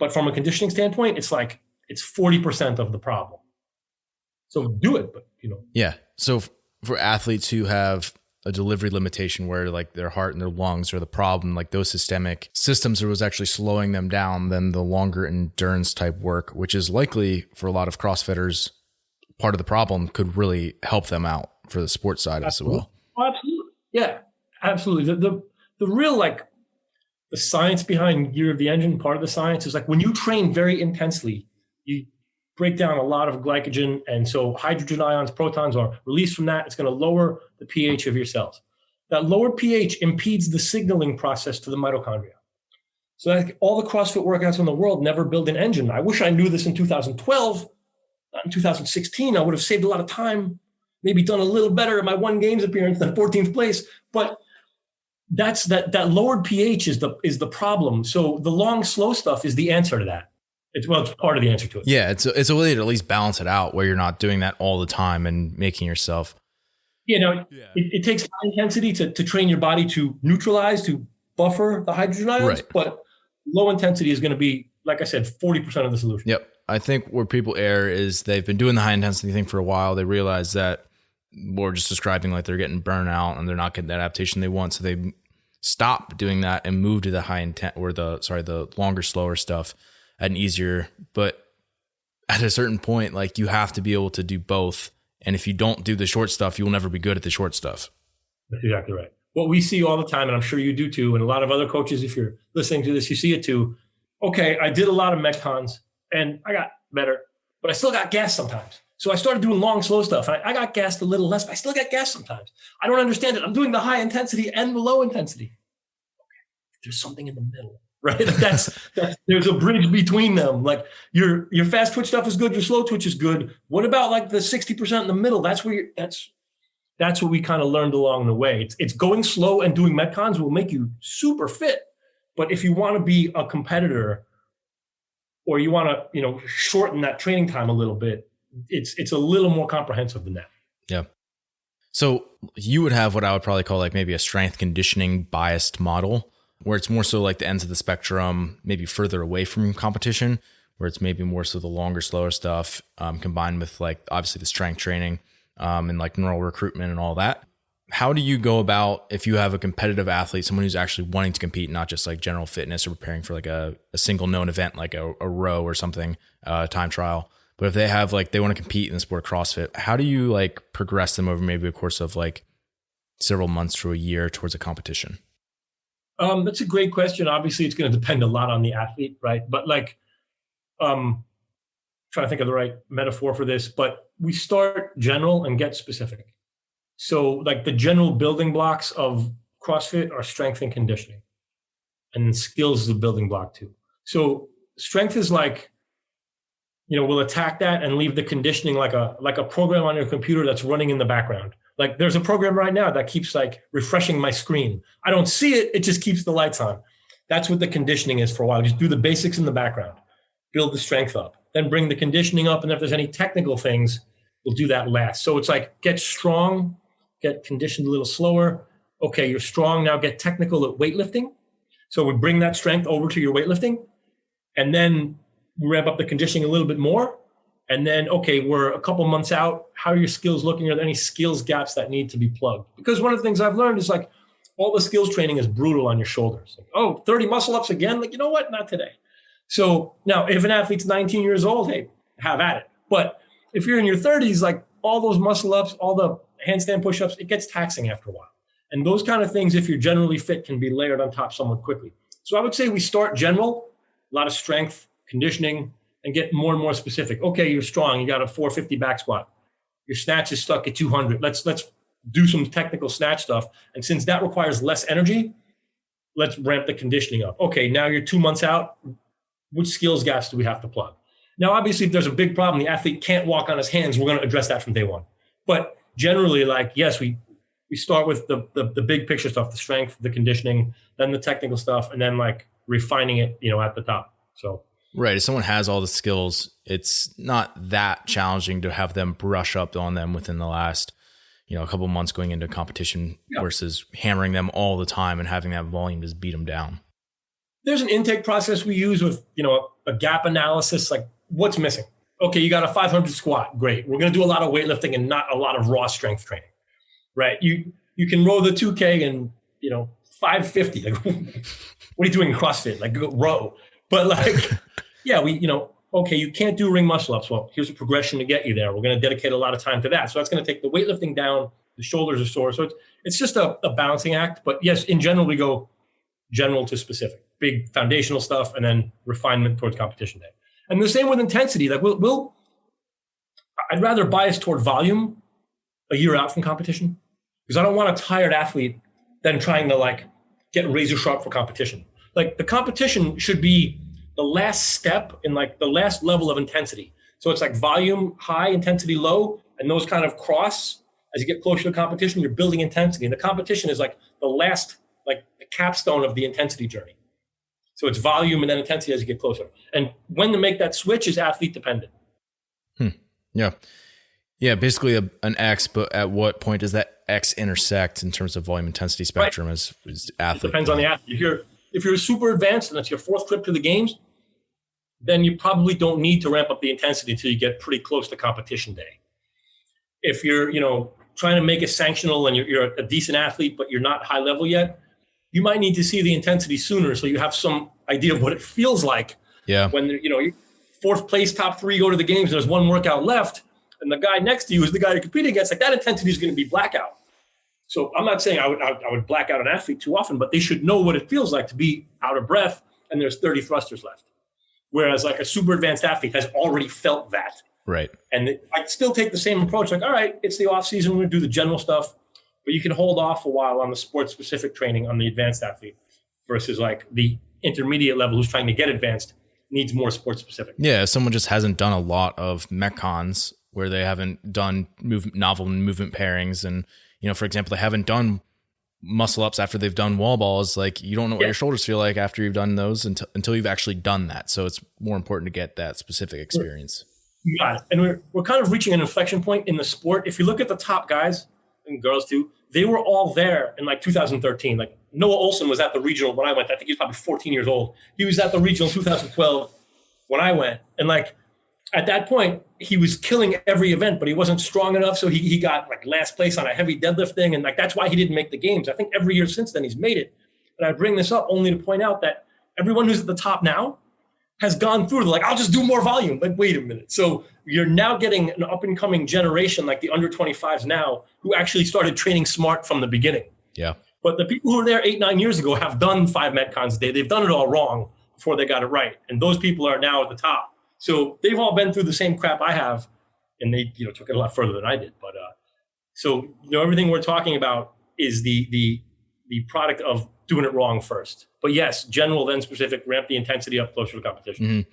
But from a conditioning standpoint, it's 40% of the problem. So do it, but Yeah. So for athletes who have a delivery limitation where like their heart and their lungs are the problem, like those systemic systems are what's actually slowing them down, then the longer endurance type work, which is likely for a lot of CrossFitters, part of the problem, could really help them out for the sports side as well. Oh, absolutely. Yeah, absolutely. The real the science behind Year of the Engine, part of the science is like when you train very intensely, break down a lot of glycogen. And so hydrogen ions, protons are released from that. It's going to lower the pH of your cells. That lower pH impedes the signaling process to the mitochondria. So that all the CrossFit workouts in the world never build an engine. I wish I knew this in 2012. Not in 2016. I would have saved a lot of time, maybe done a little better at my one games appearance than 14th place. But that's that lowered pH is the problem. So the long, slow stuff is the answer to that. It's part of the answer to it. Yeah, it's a way to at least balance it out where you're not doing that all the time and making yourself. It takes high intensity to train your body to neutralize, to buffer the hydrogen ions, right. But low intensity is going to be, like I said, 40% of the solution. Yep. I think where people err is they've been doing the high intensity thing for a while. They realize that we're just describing like they're getting burnout and they're not getting that adaptation they want. So they stop doing that and move to the high intent or the longer, slower stuff at an easier. But at a certain point, like you have to be able to do both. And if you don't do the short stuff, you will never be good at the short stuff. That's exactly right. What we see all the time, and I'm sure you do too, and a lot of other coaches, if you're listening to this, you see it too. Okay, I did a lot of MetCons and I got better, but I still got gas sometimes. So I started doing long, slow stuff. I got gassed a little less, but I still got gas sometimes. I don't understand it. I'm doing the high intensity and the low intensity. Okay, there's something in the middle, right? There's a bridge between them. Like your fast twitch stuff is good, your slow twitch is good. What about like the 60% in the middle? That's what we kind of learned along the way. It's going slow and doing MetCons will make you super fit. But if you want to be a competitor or you want to, shorten that training time a little bit, it's a little more comprehensive than that. Yeah. So you would have what I would probably call like maybe a strength conditioning biased model where it's more so like the ends of the spectrum, maybe further away from competition, where it's maybe more so the longer, slower stuff combined with like obviously the strength training and like neural recruitment and all that. How do you go about if you have a competitive athlete, someone who's actually wanting to compete, not just like general fitness or preparing for like a single known event, like a row or something, time trial, but if they have like, they want to compete in the sport of CrossFit, how do you like progress them over maybe a course of like several months to a year towards a competition? That's a great question. Obviously it's going to depend a lot on the athlete, right? But like, trying to think of the right metaphor for this, but we start general and get specific. So like the general building blocks of CrossFit are strength and conditioning, and skills is a building block too. So strength is like, we'll attack that and leave the conditioning like a program on your computer that's running in the background. Like there's a program right now that keeps like refreshing my screen. I don't see it. It just keeps the lights on. That's what the conditioning is for a while. Just do the basics in the background, build the strength up, then bring the conditioning up. And if there's any technical things, we'll do that last. So it's like get strong, get conditioned a little slower. Okay, you're strong. Now get technical at weightlifting. So we bring that strength over to your weightlifting and then ramp up the conditioning a little bit more. And then, okay, we're a couple months out. How are your skills looking? Are there any skills gaps that need to be plugged? Because one of the things I've learned is like all the skills training is brutal on your shoulders. Like, 30 muscle ups again? Like, you know what? Not today. So now if an athlete's 19 years old, hey, have at it. But if you're in your 30s, like all those muscle ups, all the handstand push-ups, it gets taxing after a while. And those kind of things, if you're generally fit, can be layered on top somewhat quickly. So I would say we start general, a lot of strength, conditioning, and get more and more specific. Okay, you're strong. You got a 450 back squat. Your snatch is stuck at 200. Let's do some technical snatch stuff. And since that requires less energy, let's ramp the conditioning up. Okay, now you're 2 months out. Which skills gaps do we have to plug? Now, obviously, if there's a big problem, the athlete can't walk on his hands, we're going to address that from day one. But generally, like, yes, we start with the big picture stuff, the strength, the conditioning, then the technical stuff, and then like refining it, at the top. So. Right. If someone has all the skills, it's not that challenging to have them brush up on them within the last, a couple of months going into competition versus hammering them all the time and having that volume just beat them down. There's an intake process we use with, a gap analysis, like what's missing. Okay, you got a 500 squat. Great. We're going to do a lot of weightlifting and not a lot of raw strength training, right? You can row the 2K and, 550. Like, what are you doing in CrossFit? Like go row. But like, yeah, okay, you can't do ring muscle ups. Well, here's a progression to get you there. We're going to dedicate a lot of time to that. So that's going to take the weightlifting down. The shoulders are sore. So it's just a balancing act. But yes, in general, we go general to specific, big foundational stuff, and then refinement towards competition day. And the same with intensity. Like we'll I'd rather bias toward volume a year out from competition, because I don't want a tired athlete then trying to like get razor sharp for competition. Like the competition should be the last step in like the last level of intensity. So it's like volume high, intensity low, and those kind of cross as you get closer to competition. You're building intensity, and the competition is like the last, like the capstone of the intensity journey. So it's volume and then intensity as you get closer. And when to make that switch is athlete dependent. Yeah. Yeah, basically an X, but at what point does that X intersect in terms of volume intensity spectrum as athlete? It depends on the athlete. If you're super advanced and it's your fourth trip to the games, then you probably don't need to ramp up the intensity until you get pretty close to competition day. If you're, trying to make it sanctional and you're a decent athlete, but you're not high level yet, you might need to see the intensity sooner so you have some idea of what it feels like. Yeah. When, fourth place, top three go to the games, and there's one workout left, and the guy next to you is the guy you're competing against, like that intensity is going to be blackout. So I'm not saying I would black out an athlete too often, but they should know what it feels like to be out of breath and there's 30 thrusters left. Whereas like a super advanced athlete has already felt that. Right. And I'd still take the same approach. Like, all right, it's the off season. We're going to do the general stuff, but you can hold off a while on the sport specific training on the advanced athlete versus like the intermediate level who's trying to get advanced needs more sport specific. Yeah. If someone just hasn't done a lot of MetCons where they haven't done novel movement pairings and, for example, they haven't done muscle ups after they've done wall balls, like you don't know what your shoulders feel like after you've done those until you've actually done that. So it's more important to get that specific experience. You got it. And we're kind of reaching an inflection point in the sport. If you look at the top guys and girls too, they were all there in like 2013. Like Noah Olson was at the regional when I went. I think he was probably 14 years old. He was at the regional in 2012 when I went. And like at that point, he was killing every event, but he wasn't strong enough. So he got like last place on a heavy deadlift thing. And like, that's why he didn't make the games. I think every year since then he's made it. And I bring this up only to point out that everyone who's at the top now has gone through like, I'll just do more volume. But wait a minute. So you're now getting an up and coming generation, like the under 25s now, who actually started training smart from the beginning. Yeah. But the people who were there 8-9 years ago have done 5 MetCons a day. They've done it all wrong before they got it right. And those people are now at the top. So they've all been through the same crap I have, and they took it a lot further than I did. But so everything we're talking about is the product of doing it wrong first. But yes, general then specific, ramp the intensity up closer to competition. Mm-hmm.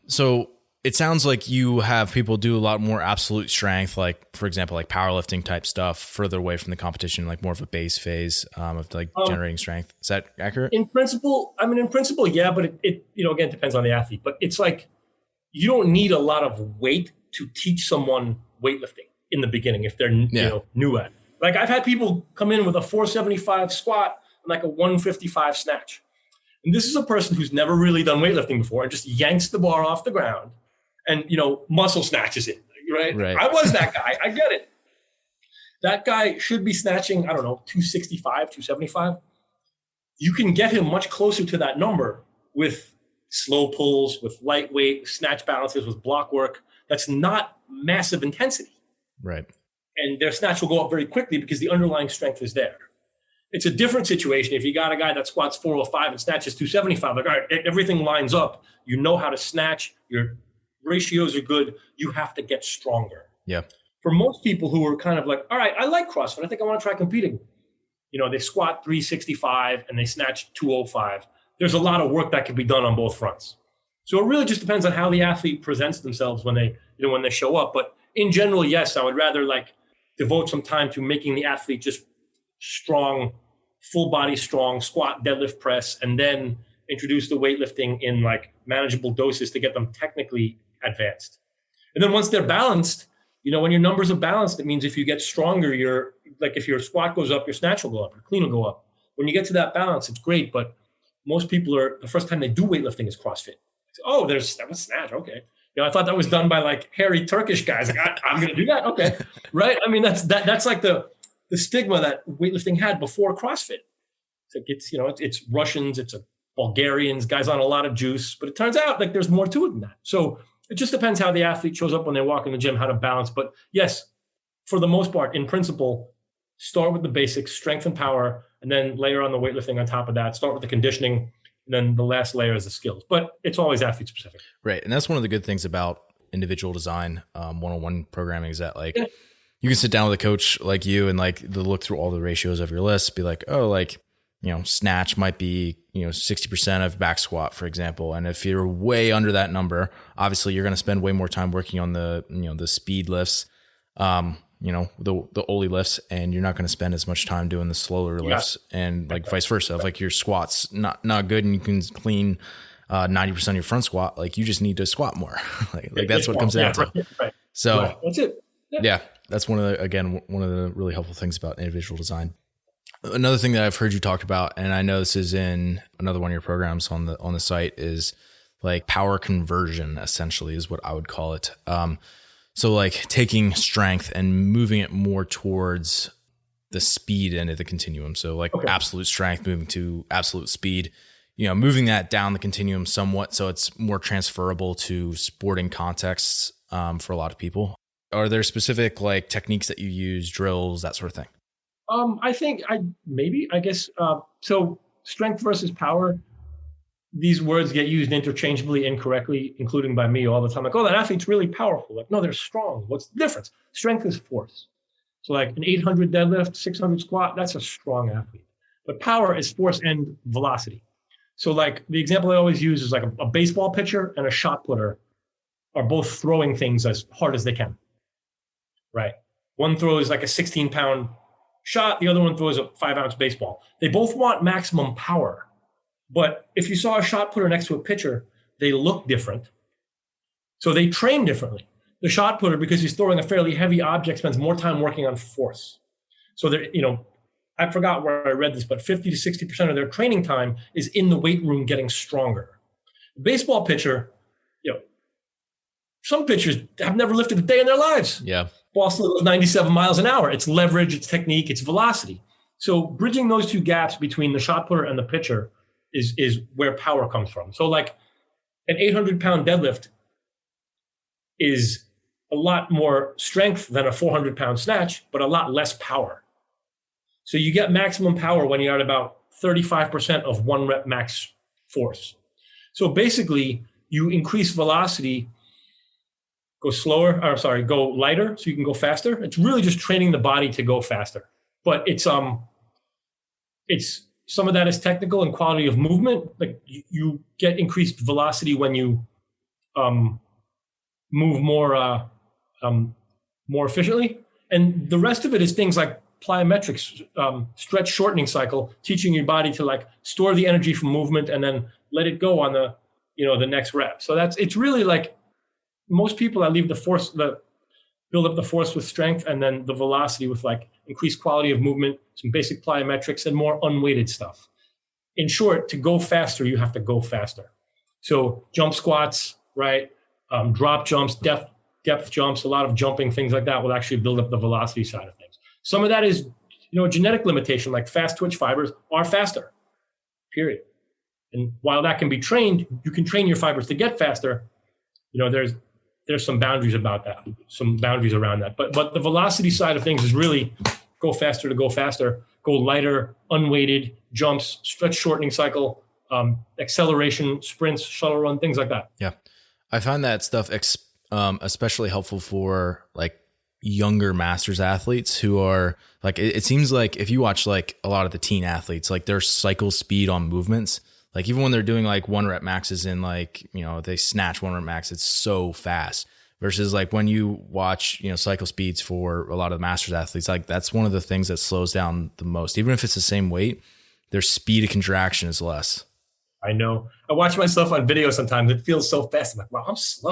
So it sounds like you have people do a lot more absolute strength, like for example, like powerlifting type stuff further away from the competition, like more of a base phase of like generating strength. Is that accurate? In principle, yeah, but it again, depends on the athlete, but it's like, you don't need a lot of weight to teach someone weightlifting in the beginning if they're new at it. Like I've had people come in with a 475 squat and like a 155 snatch. And this is a person who's never really done weightlifting before and just yanks the bar off the ground and, muscle snatches it, right? I was that guy. I get it. That guy should be snatching, 265, 275. You can get him much closer to that number with slow pulls, with lightweight, snatch balances, with block work. That's not massive intensity. Right. And their snatch will go up very quickly because the underlying strength is there. It's a different situation if you got a guy that squats 405 and snatches 275. Like, all right, everything lines up. You know how to snatch. Your ratios are good. You have to get stronger. Yeah. For most people who are kind of like, all right, I like CrossFit. I think I want to try competing. They squat 365 and they snatch 205. There's a lot of work that can be done on both fronts. So it really just depends on how the athlete presents themselves when they show up. But in general, yes, I would rather devote some time to making the athlete just strong, full body strong, squat, deadlift, press, and then introduce the weightlifting in manageable doses to get them technically advanced. And then once they're balanced, when your numbers are balanced, it means if you get stronger, if your squat goes up, your snatch will go up, your clean will go up. When you get to that balance, it's great. But most people the first time they do weightlifting is CrossFit. Oh, that was snatch. Okay. I thought that was done by hairy Turkish guys. I'm going to do that. Okay. Right. I mean, that's like the stigma that weightlifting had before CrossFit. It's Russians, it's Bulgarians, guys on a lot of juice, but it turns out there's more to it than that. So it just depends how the athlete shows up when they walk in the gym, how to balance. But yes, for the most part, in principle, start with the basics, strength and power, and then layer on the weightlifting on top of that. Start with the conditioning, and then the last layer is the skills. But it's always athlete specific. Right. And that's one of the good things about individual design, one-on-one programming is that like, you can sit down with a coach like you and like they'll look through all the ratios of your list, be like, oh, like, snatch might be, 60% of back squat, for example. And if you're way under that number, obviously you're going to spend way more time working on the, the speed lifts, the Oli lifts, and you're not going to spend as much time doing the slower lifts, and like vice versa. If like your squat's not good and you can clean 90% of your front squat, like you just need to squat more. like that's what it comes down to. Right. So that's it. Yeah, that's one of the really helpful things about individual design. Another thing that I've heard you talk about, and I know this is in another one of your programs on the site, is like power conversion, essentially is what I would call it. So like taking strength and moving it more towards the speed end of the continuum. So like absolute strength moving to absolute speed, moving that down the continuum somewhat so it's more transferable to sporting contexts for a lot of people. Are there specific like techniques that you use, drills, that sort of thing? I guess so strength versus power, these words get used interchangeably incorrectly, including by me all the time. Like, oh, that athlete's really powerful. Like, no, they're strong. What's the difference? Strength is force. So like an 800 deadlift, 600 squat, that's a strong athlete. But power is force and velocity. So like the example I always use is like a baseball pitcher and a shot putter are both throwing things as hard as they can, right? One throws like a 16-pound shot. The other one throws a 5-ounce baseball. They both want maximum power. But if you saw a shot putter next to a pitcher, they look different. So they train differently. The shot putter, because he's throwing a fairly heavy object, spends more time working on force. So they're, I forgot where I read this, but 50 to 60% of their training time is in the weight room getting stronger. The baseball pitcher, some pitchers have never lifted a day in their lives. Yeah. Ball still goes 97 miles an hour. It's leverage, it's technique, it's velocity. So bridging those two gaps between the shot putter and the pitcher is where power comes from. So like an 800-pound deadlift is a lot more strength than a 400-pound snatch, but a lot less power. So you get maximum power when you're at about 35% of 1 rep max force. So basically, you increase velocity, go lighter so you can go faster. It's really just training the body to go faster. But it's some of that is technical and quality of movement. Like you get increased velocity when you move more efficiently. And the rest of it is things like plyometrics, stretch shortening cycle, teaching your body to like store the energy from movement and then let it go on the next rep. So it's really like most people that leave build up the force with strength and then the velocity with like increased quality of movement, some basic plyometrics and more unweighted stuff. In short, to go faster, you have to go faster. So jump squats, right? Drop jumps, depth jumps, a lot of jumping, things like that will actually build up the velocity side of things. Some of that is, genetic limitation, like fast twitch fibers are faster, period. And while that can be trained, you can train your fibers to get faster. There's some boundaries about that, some boundaries around that. But the velocity side of things is really go faster to go faster, go lighter, unweighted, jumps, stretch shortening cycle, acceleration, sprints, shuttle run, things like that. Yeah. I find that stuff especially helpful for like younger masters athletes who are like, it seems like if you watch like a lot of the teen athletes, like their cycle speed on movements, like even when they're doing like 1 rep maxes in like, they snatch 1 rep max, it's so fast versus like when you watch, cycle speeds for a lot of the masters athletes, like that's one of the things that slows down the most. Even if it's the same weight, their speed of contraction is less. I know. I watch myself on video sometimes. It feels so fast. I'm like, wow, I'm slow.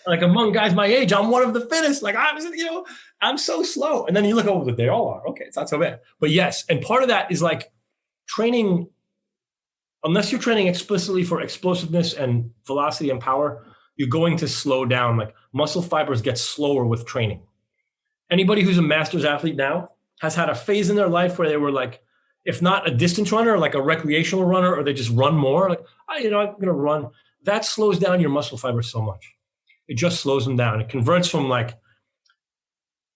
like among guys my age, I'm one of the fittest. Like I'm so slow. And then you look over, they all are. Okay, it's not so bad. But yes, and part of that is like training. Unless you're training explicitly for explosiveness and velocity and power, you're going to slow down. Like muscle fibers get slower with training. Anybody who's a masters athlete now has had a phase in their life where they were like, if not a distance runner, like a recreational runner, or they just run more, like, I'm going to run. That slows down your muscle fibers so much. It just slows them down. It converts from like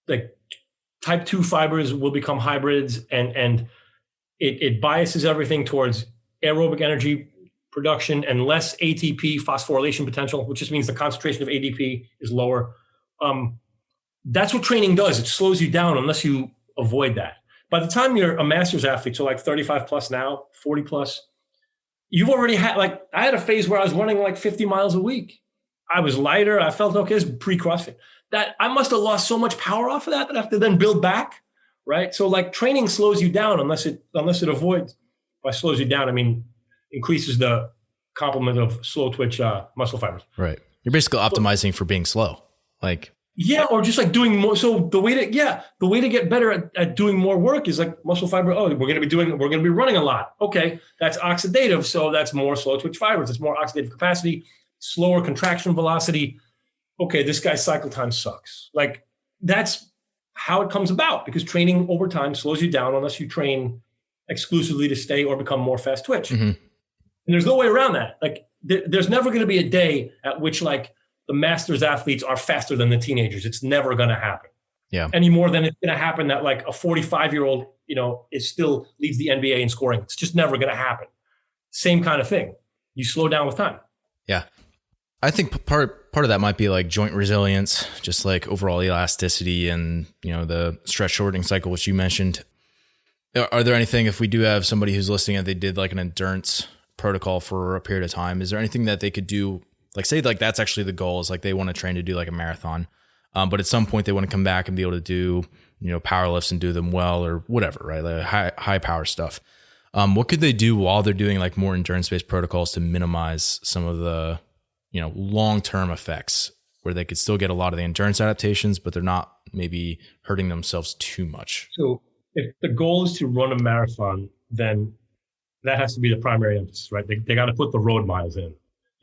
type 2 fibers will become hybrids and it biases everything towards aerobic energy production and less ATP phosphorylation potential, which just means the concentration of ADP is lower. That's what training does. It slows you down unless you avoid that. By the time you're a master's athlete, so like 35 plus now, 40 plus, you've already had, like, I had a phase where I was running like 50 miles a week. I was lighter. I felt okay. It's pre-CrossFit. That I must have lost so much power off of that I have to then build back, right? So like training slows you down unless it avoids. By slows you down, I mean increases the complement of slow twitch muscle fibers. Right. You're basically optimizing for being slow. Like, yeah, or just like doing more. So the way to get better at doing more work is like muscle fiber. Oh, we're going to be running a lot. Okay, that's oxidative. So that's more slow twitch fibers. It's more oxidative capacity, slower contraction velocity. Okay, this guy's cycle time sucks. Like that's how it comes about, because training over time slows you down unless you train exclusively to stay or become more fast twitch. Mm-hmm. And there's no way around that. Like there's never going to be a day at which like the masters athletes are faster than the teenagers. It's never going to happen. Yeah. Any more than it's going to happen that like a 45-year-old, is still leads the NBA in scoring. It's just never going to happen. Same kind of thing. You slow down with time. Yeah. I think part of that might be like joint resilience, just like overall elasticity and, the stretch shortening cycle, which you mentioned. Are there anything, if we do have somebody who's listening and they did like an endurance protocol for a period of time, is there anything that they could do? Like say like that's actually the goal, is like they want to train to do like a marathon. But at some point they want to come back and be able to do, power lifts and do them well or whatever, right? Like high power stuff. What could they do while they're doing like more endurance-based protocols to minimize some of the, long-term effects where they could still get a lot of the endurance adaptations, but they're not maybe hurting themselves too much? So if the goal is to run a marathon, then that has to be the primary emphasis, right? They got to put the road miles in.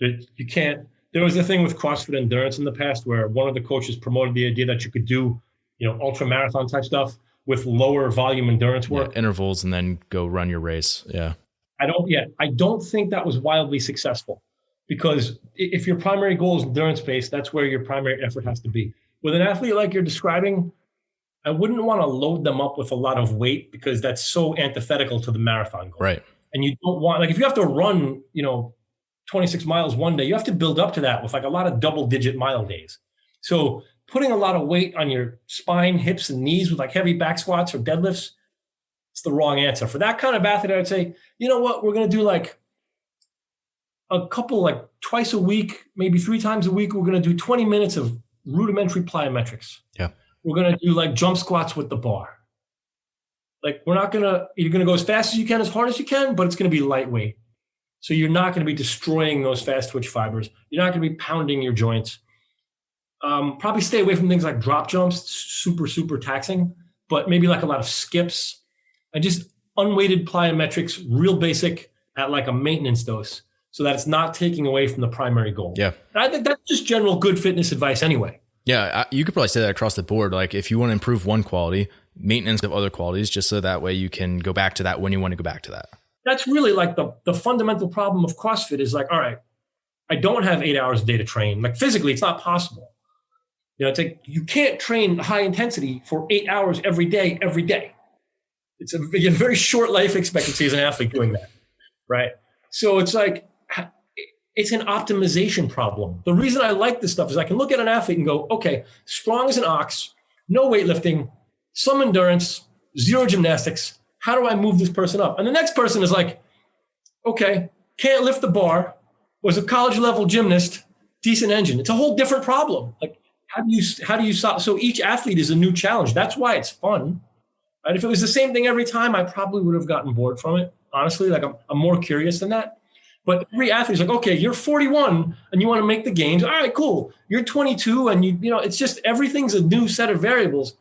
You can't. There was a thing with CrossFit Endurance in the past where one of the coaches promoted the idea that you could do, ultra marathon type stuff with lower volume endurance work, intervals, and then go run your race. Yeah. I don't think that was wildly successful, because if your primary goal is endurance based, that's where your primary effort has to be. With an athlete like you're describing, I wouldn't want to load them up with a lot of weight, because that's so antithetical to the marathon goal. Right. And you don't want, like, if you have to run, 26 miles one day, you have to build up to that with like a lot of double-digit mile days. So putting a lot of weight on your spine, hips, and knees with like heavy back squats or deadlifts, it's the wrong answer. For that kind of athlete, I would say, you know what, we're going to do like a couple, like twice a week, maybe 3 times a week. We're going to do 20 minutes of rudimentary plyometrics. Yeah. We're going to do like jump squats with the bar. Like you're going to go as fast as you can, as hard as you can, but it's going to be lightweight. So you're not going to be destroying those fast twitch fibers. You're not going to be pounding your joints. Probably stay away from things like drop jumps, super, super taxing, but maybe like a lot of skips and just unweighted plyometrics, real basic at like a maintenance dose, so that it's not taking away from the primary goal. Yeah. And I think that's just general good fitness advice anyway. Yeah. You could probably say that across the board. Like if you want to improve one quality, maintenance of other qualities, just so that way you can go back to that when you want to go back to that. That's really like the fundamental problem of CrossFit is like, all right, I don't have 8 hours a day to train. Like physically, it's not possible. It's like you can't train high intensity for 8 hours every day. It's a very short life expectancy as an athlete doing that, right? So it's like, it's an optimization problem. The reason I like this stuff is I can look at an athlete and go, okay, strong as an ox, no weightlifting, some endurance, zero gymnastics. How do I move this person up? And the next person is like, okay, can't lift the bar, was a college level gymnast, decent engine. It's a whole different problem. Like, how do you solve? So each athlete is a new challenge. That's why it's fun. Right? If it was the same thing every time, I probably would have gotten bored from it. Honestly, like I'm more curious than that. But every athlete's like, okay, you're 41 and you want to make the games. All right, cool. You're 22 and it's just everything's a new set of variables.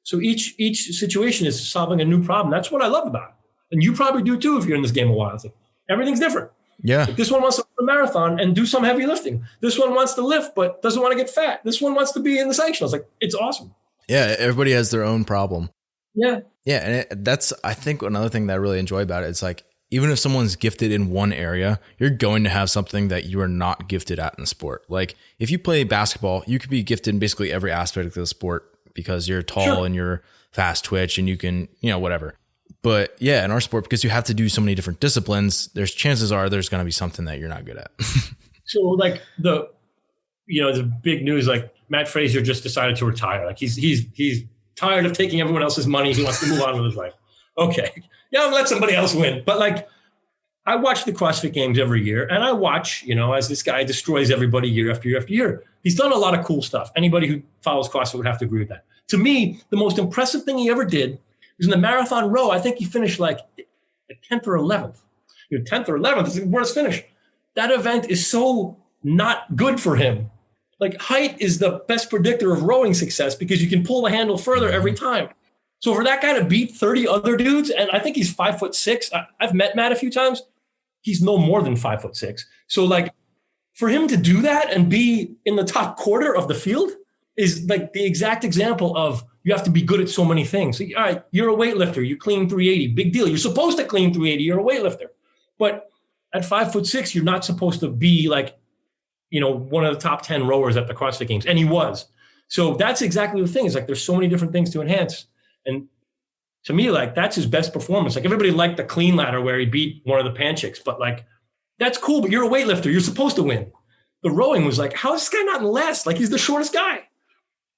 So each situation is solving a new problem. That's what I love about it. And you probably do too if you're in this game a while. It's like everything's different. Yeah. Like this one wants to run a marathon and do some heavy lifting. This one wants to lift but doesn't want to get fat. This one wants to be in the sanctionals. Like it's awesome. Yeah, everybody has their own problem. Yeah. Yeah, and that's I think another thing that I really enjoy about it. It's like even if someone's gifted in one area, you're going to have something that you are not gifted at in the sport. Like if you play basketball, you could be gifted in basically every aspect of the sport because you're tall and you're fast twitch and you can, whatever. But yeah, in our sport, because you have to do so many different disciplines, there's going to be something that you're not good at. So like the big news, like Matt Frazier just decided to retire. Like he's tired of taking everyone else's money. He wants to move on with his life. Okay. Yeah, I'll let somebody else win. But like, I watch the CrossFit Games every year, and I watch, as this guy destroys everybody year after year after year. He's done a lot of cool stuff. Anybody who follows CrossFit would have to agree with that. To me, the most impressive thing he ever did was in the marathon row. I think he finished like 10th or 11th. 10th or 11th is the worst finish. That event is so not good for him. Like height is the best predictor of rowing success because you can pull the handle further every time. So for that guy to beat 30 other dudes, and I think he's 5'6". I've met Matt a few times. He's no more than 5'6". So like for him to do that and be in the top quarter of the field is like the exact example of you have to be good at so many things. So, all right, you're a weightlifter. You clean 380. Big deal. You're supposed to clean 380. You're a weightlifter. But at 5'6", you're not supposed to be like, one of the top 10 rowers at the CrossFit Games. And he was. So that's exactly the thing. Is like there's so many different things to enhance. And to me, like that's his best performance. Like everybody liked the clean ladder where he beat one of the pan chicks, but like that's cool. But you're a weightlifter. You're supposed to win. The rowing was like, how is this guy not in last? Like he's the shortest guy.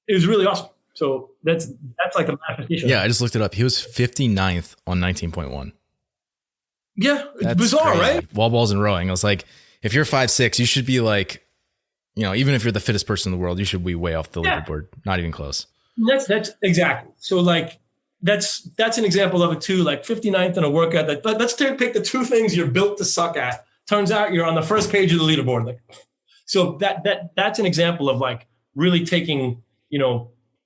It was really awesome. So that's like a manifestation. Yeah, I just looked it up. He was 59th on 19.1. Yeah, it's bizarre, crazy. Right? Wall balls and rowing. I was like, if you're 5'6", you should be like, even if you're the fittest person in the world, you should be way off the leaderboard. Not even close. That's exactly. So like that's an example of it too. Like 59th in a workout. Let's pick the two things you're built to suck at. Turns out you're on the first page of the leaderboard. Like, so that's an example of like really taking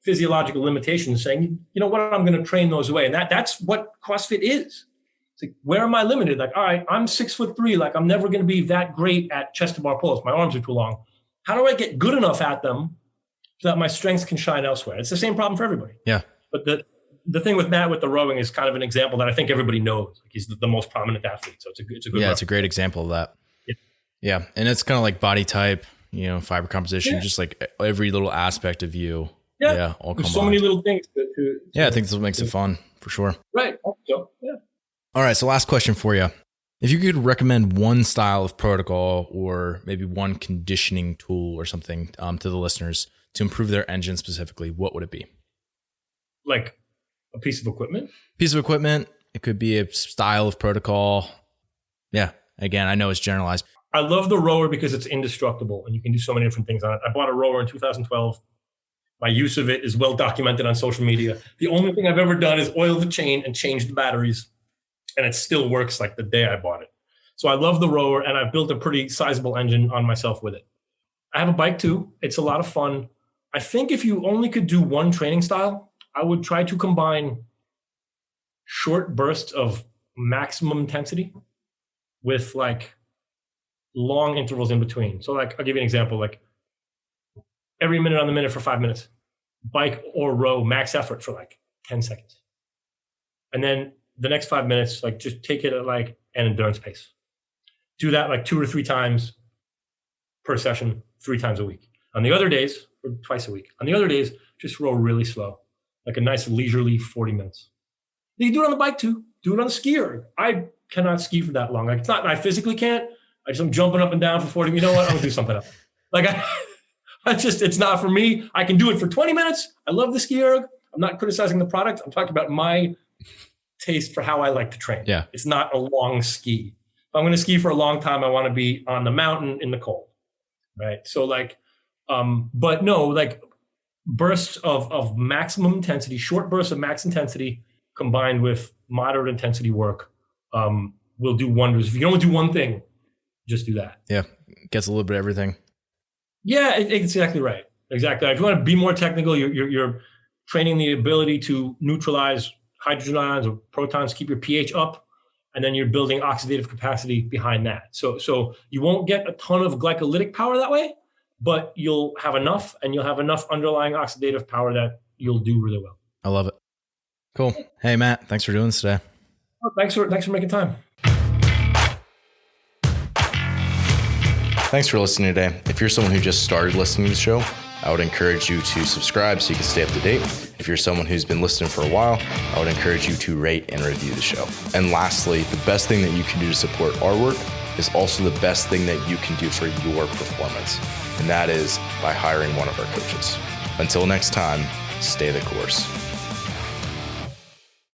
physiological limitations, saying what, I'm going to train those away, and that's what CrossFit is. It's like, where am I limited? Like, all right, I'm 6'3". Like I'm never going to be that great at chest to bar pulls. My arms are too long. How do I get good enough at them so that my strengths can shine elsewhere? It's the same problem for everybody. Yeah. But the thing with Matt with the rowing is kind of an example that I think everybody knows. Like he's the most prominent athlete. So it's a good it's a great example of that. Yeah. And it's kind of like body type, fiber composition, just like every little aspect of you. Yeah. All There's so many little things. I think that's what makes it fun for sure. Right. So, yeah. All right. So last question for you. If you could recommend one style of protocol or maybe one conditioning tool or something to the listeners to improve their engine specifically, what would it be? Like a piece of equipment? Piece of equipment. It could be a style of protocol. Yeah. Again, I know it's generalized. I love the rower because it's indestructible and you can do so many different things on it. I bought a rower in 2012. My use of it is well documented on social media. The only thing I've ever done is oil the chain and change the batteries. And it still works like the day I bought it. So I love the rower and I've built a pretty sizable engine on myself with it. I have a bike too. It's a lot of fun. I think if you only could do one training style, I would try to combine short bursts of maximum intensity with like long intervals in between. So like, I'll give you an example, like every minute on the minute for 5 minutes, bike or row, max effort for like 10 seconds. And then the next 5 minutes, like just take it at like an endurance pace. Do that like 2 or 3 times per session, 3 times a week. On the other days, or twice a week. On the other days, just row really slow, like a nice leisurely 40 minutes. You can do it on the bike too. Do it on the skier. I cannot ski for that long. Like it's not, I physically can't. I'm jumping up and down for 40. You know what? I'm gonna do something else. Like it's not for me. I can do it for 20 minutes. I love the ski erg. I'm not criticizing the product. I'm talking about my taste for how I like to train. Yeah. It's not a long ski. If I'm going to ski for a long time, I want to be on the mountain in the cold. Right. So like, but no, like bursts of maximum intensity, short bursts of max intensity combined with moderate intensity work will do wonders. If you only do one thing, just do that. Yeah. Gets a little bit of everything. Yeah, exactly right. Exactly. If you want to be more technical, you're training the ability to neutralize hydrogen ions or protons, keep your pH up, and then you're building oxidative capacity behind that. So you won't get a ton of glycolytic power that way, but you'll have enough, and you'll have enough underlying oxidative power that you'll do really well. I love it. Cool. Hey, Matt, thanks for doing this today. Oh, thanks for making time. Thanks for listening today. If you're someone who just started listening to the show, I would encourage you to subscribe so you can stay up to date. If you're someone who's been listening for a while, I would encourage you to rate and review the show. And lastly, the best thing that you can do to support our work is also the best thing that you can do for your performance. And that is by hiring one of our coaches. Until next time, stay the course.